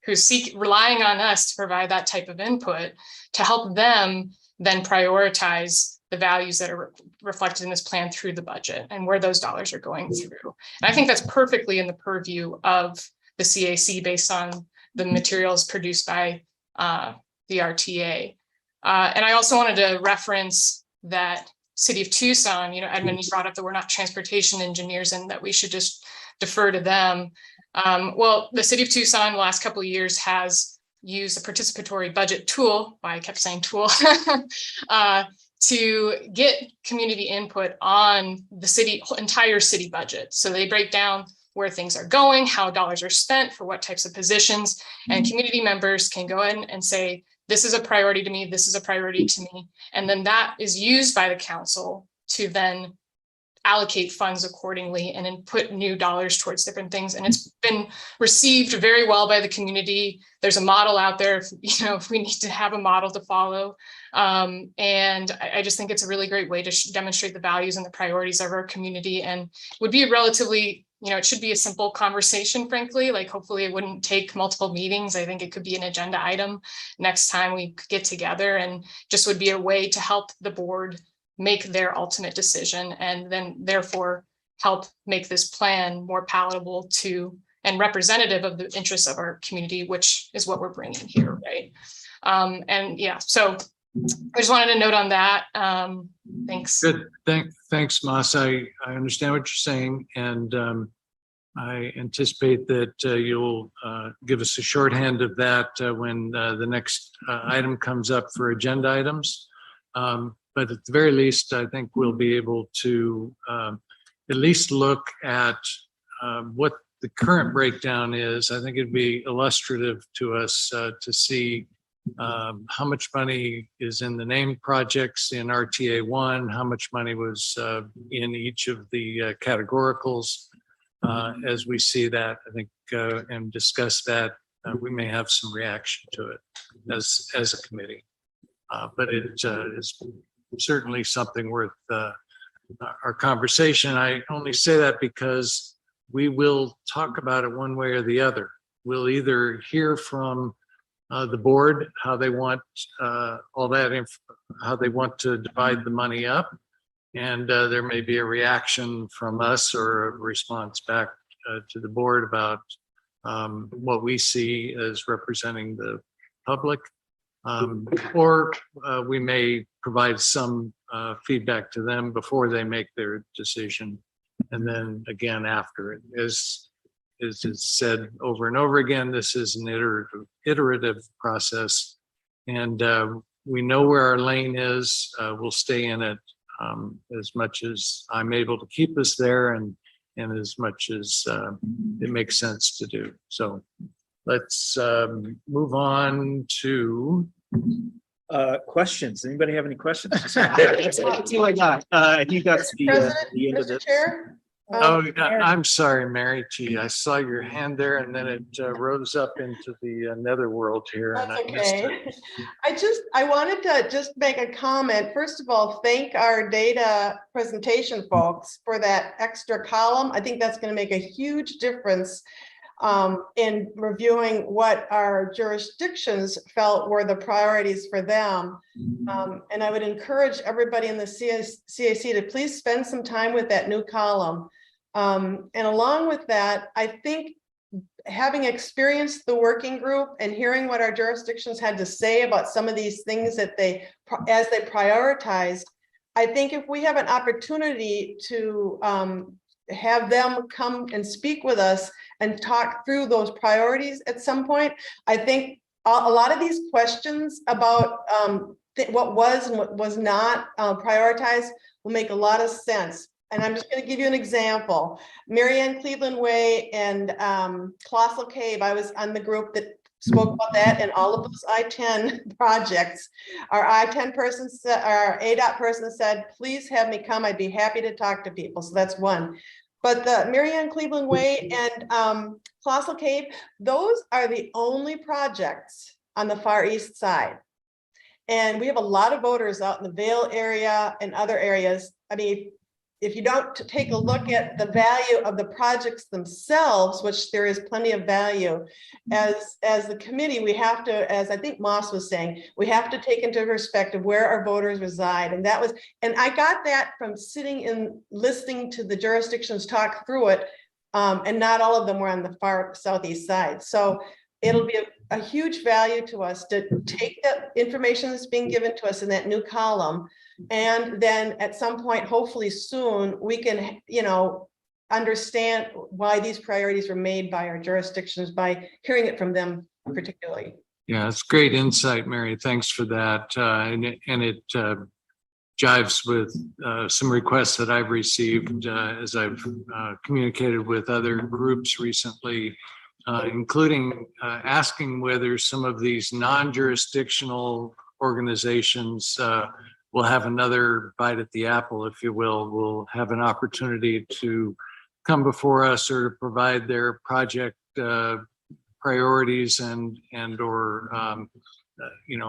who's relying on us to provide that type of input to help them then prioritize the values that are reflected in this plan through the budget and where those dollars are going through. And I think that's perfectly in the purview of the CAC based on the materials produced by the RTA. And I also wanted to reference that City of Tucson, Edmund, you brought up that we're not transportation engineers and that we should just defer to them. Well, the City of Tucson the last couple of years has used a participatory budget tool, why I kept saying tool, to get community input on the entire city budget. So they break down where things are going, how dollars are spent for what types of positions, and community members can go in and say, this is a priority to me, this is a priority to me. And then that is used by the council to then allocate funds accordingly and then put new dollars towards different things. And it's been received very well by the community. There's a model out there, if we need to have a model to follow. And I just think it's a really great way to demonstrate the values and the priorities of our community, and would be a relatively, it should be a simple conversation, frankly, like hopefully it wouldn't take multiple meetings. I think it could be an agenda item next time we get together, and just would be a way to help the board make their ultimate decision, and then therefore help make this plan more palatable to and representative of the interests of our community, which is what we're bringing here, right? And yeah, so I just wanted to note on that. Thanks. Good. Thanks, Mas. I understand what you're saying, and I anticipate that you'll give us a shorthand of that when the next item comes up for agenda items. But at the very least, I think we'll be able to at least look at what the current breakdown is. I think it'd be illustrative to us to see how much money is in the named projects in RTA 1, how much money was in each of the categoricals. As we see that, I think, and discuss that, we may have some reaction to it as a committee. But it is certainly something worth our conversation. I only say that because we will talk about it one way or the other. We'll either hear from the board how they want all that how they want to divide the money up, and there may be a reaction from us or a response back to the board about what we see as representing the public. Or we may provide some feedback to them before they make their decision. And then again, after it is said over and over again, this is an iterative process. And we know where our lane is. We'll stay in it as much as I'm able to keep us there and as much as it makes sense to do. So let's move on to questions. Anybody have any questions? That's all I got. I think that's the end of Mr. this. Chair? Oh, I'm sorry, Mary G. I saw your hand there and then it rose up into the netherworld here. And That's I missed it. okay. I wanted to just make a comment. First of all, thank our data presentation folks for that extra column. I think that's going to make a huge difference in reviewing what our jurisdictions felt were the priorities for them. And I would encourage everybody in the CAC to please spend some time with that new column. And along with that, I think having experienced the working group and hearing what our jurisdictions had to say about some of these things that as they prioritized, I think if we have an opportunity to have them come and speak with us and talk through those priorities at some point, I think a lot of these questions about what was and what was not prioritized will make a lot of sense. And I'm just going to give you an example. Marianne Cleveland Way and Colossal Cave, I was on the group that spoke about that, and all of those I-10 projects. Our I-10 person, our ADOT person said, please have me come. I'd be happy to talk to people. So that's one. But the Marianne Cleveland Way and Colossal Cave, those are the only projects on the Far East Side. And we have a lot of voters out in the Vale area and other areas. I mean, if you don't take a look at the value of the projects themselves, which there is plenty of value, as the committee, we have to, as I think Moss was saying, we have to take into perspective where our voters reside. And I got that from sitting and listening to the jurisdictions talk through it. And not all of them were on the far southeast side. So it'll be a huge value to us to take the information that's being given to us in that new column. And then at some point, hopefully soon, we can, understand why these priorities were made by our jurisdictions by hearing it from them particularly. Yeah, it's great insight, Mary. Thanks for that. And it jives with some requests that I've received as I've communicated with other groups recently, including asking whether some of these non-jurisdictional organizations will have another bite at the apple, if you will have an opportunity to come before us or to provide their project priorities and or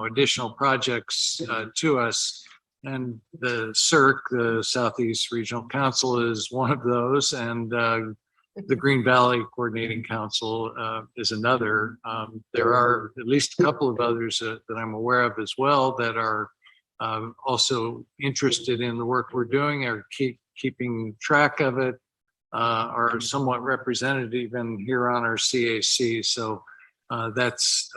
additional projects to us. And the CERC, the Southeast Regional Council, is one of those, and the Green Valley Coordinating Council is another. There are at least a couple of others that I'm aware of as well that are also interested in the work we're doing, or keeping track of it, are somewhat represented even here on our CAC. So that's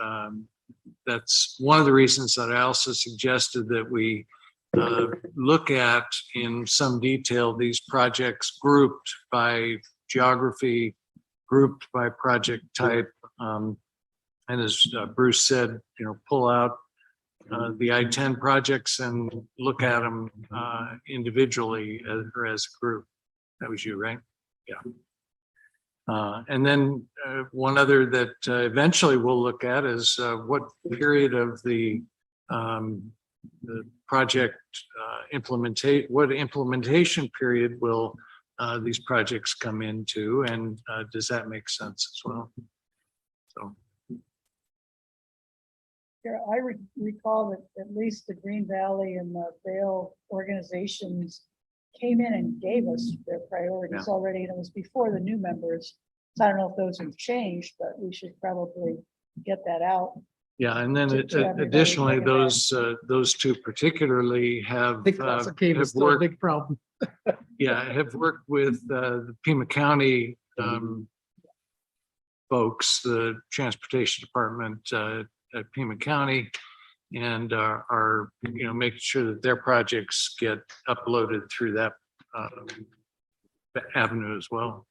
one of the reasons that I also suggested that we look at in some detail these projects grouped by geography, grouped by project type, and as Bruce said, pull out the I-10 projects and look at them individually or as a group. That was you, right? Yeah. And then one other that eventually we'll look at is what period of the project what implementation period will these projects come into, and does that make sense as well? So. Yeah, I recall that at least the Green Valley and the Vale organizations came in and gave us their priorities already, and it was before the new members. So I don't know if those have changed, but we should probably get that out. Yeah, and then additionally, those two particularly have That's still a big problem. have worked with the Pima County folks, the Transportation Department at Pima County, and are, you know, making sure that their projects get uploaded through that avenue as well.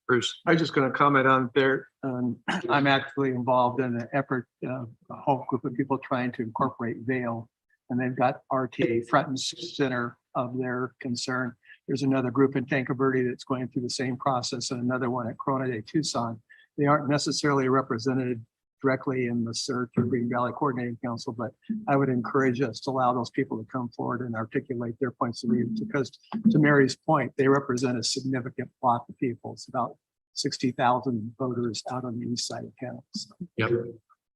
Bruce? I was just going to comment on there. I'm actually involved in an effort, a whole group of people trying to incorporate Vail, and they've got RTA front and center of their concern. There's another group in Tankerville that's going through the same process, and another one at Corona de Tucson. They aren't necessarily represented directly in the CERT or Green Valley Coordinating Council, but I would encourage us to allow those people to come forward and articulate their points of view, because to Mary's point, they represent a significant block of people. It's about 60,000 voters out on the east side of town. So. Yep.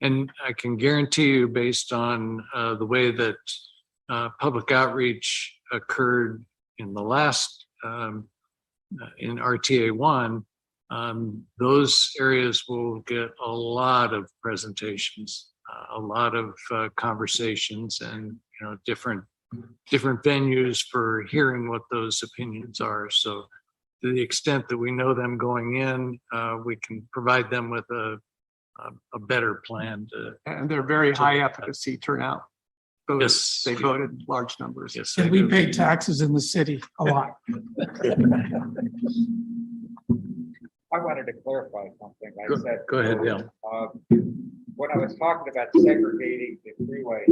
And I can guarantee you, based on the way that public outreach occurred in the last, in RTA 1, those areas will get a lot of presentations, a lot of conversations, and, you know, different venues for hearing what those opinions are. So to the extent that we know them going in, we can provide them with a better plan to. And they're very high efficacy turnout. Yes. They voted large numbers. Yes. And we pay taxes in the city a lot. I wanted to clarify something. I said. Go ahead, Dale. When I was talking about segregating the freeway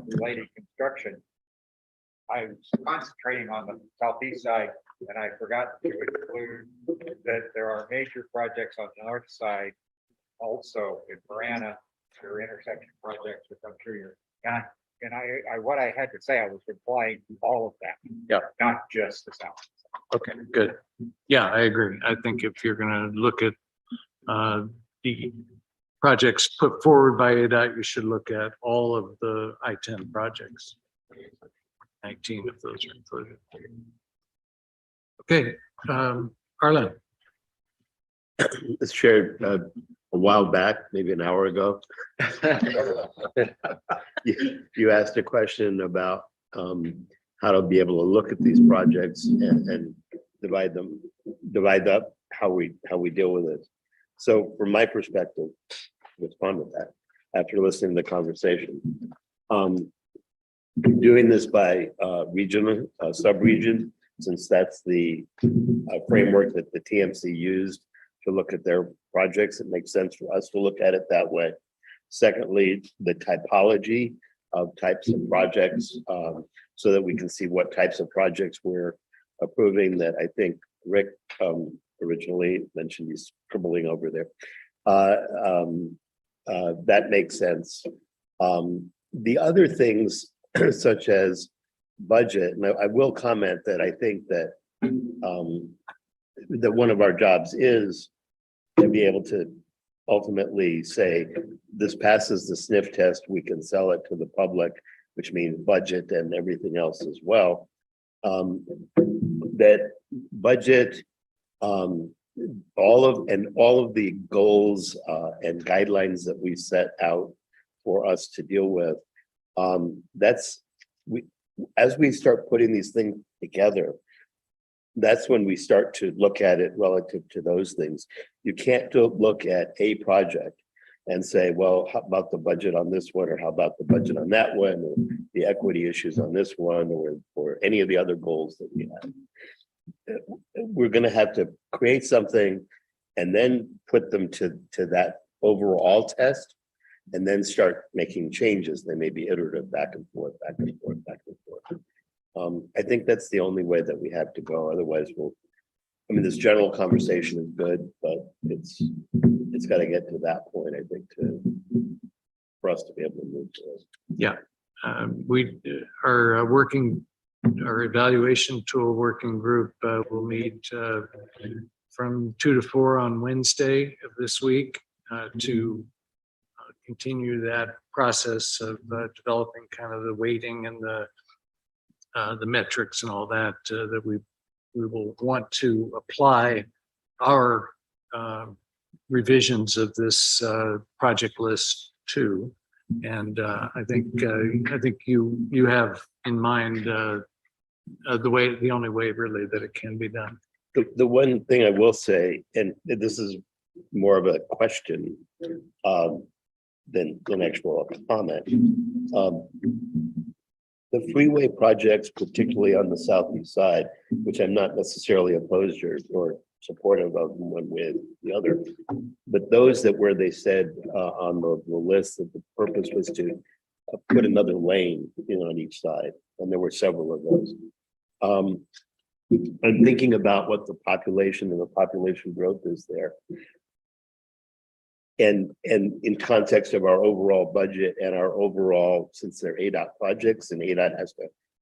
related construction, I was concentrating on the southeast side, and I forgot to include that there are major projects on the north side also in Marana. There are intersection projects, which I'm sure you're, and I what I had to say, I was implying all of that. Yeah. Not just the south. Okay, good. Yeah, I agree. I think if you're going to look at the projects put forward by ADOT, you should look at all of the I-10 projects. 19 of those are included. Okay, Arlen. It's shared a while back, maybe an hour ago. You asked a question about how to be able to look at these projects and divide up how we deal with it. So from my perspective, respond with that after listening to the conversation. Doing this by region, sub-region, since that's the framework that the TMC used to look at their projects, it makes sense for us to look at it that way. Secondly, the typology of types of projects, so that we can see what types of projects we're approving. That I think Rick originally mentioned, he's scribbling over there. That makes sense. The other things such as budget, and I will comment that I think that that one of our jobs is to be able to ultimately say, this passes the sniff test, we can sell it to the public, which means budget and everything else as well. That budget, all of the goals and guidelines that we set out for us to deal with, as we start putting these things together, that's when we start to look at it relative to those things. You can't look at a project and say, well, how about the budget on this one, or how about the budget on that one, or the equity issues on this one, or any of the other goals that we have. We're going to have to create something and then put them to that overall test, and then start making changes. They may be iterative, back and forth, back and forth, back and forth. I think that's the only way that we have to go. Otherwise, this general conversation is good, but it's got to get to that point, I think, for us to be able to move to it. Yeah, we are working, our evaluation tool working group will meet from 2 to 4 on Wednesday of this week to continue that process of developing kind of the weighting and the metrics and all that that we will want to apply our revisions of this project list to. And I think you have in mind the only way really that it can be done. The one thing I will say, and this is more of a question than an actual comment. The freeway projects, particularly on the southeast side, which I'm not necessarily opposed or supportive of one way or the other, but those that where they said on the list that the purpose was to put another lane in on each side, and there were several of those. I'm thinking about what the population and the population growth is there. And in context of our overall budget and our overall, since they're ADOT projects and ADOT has to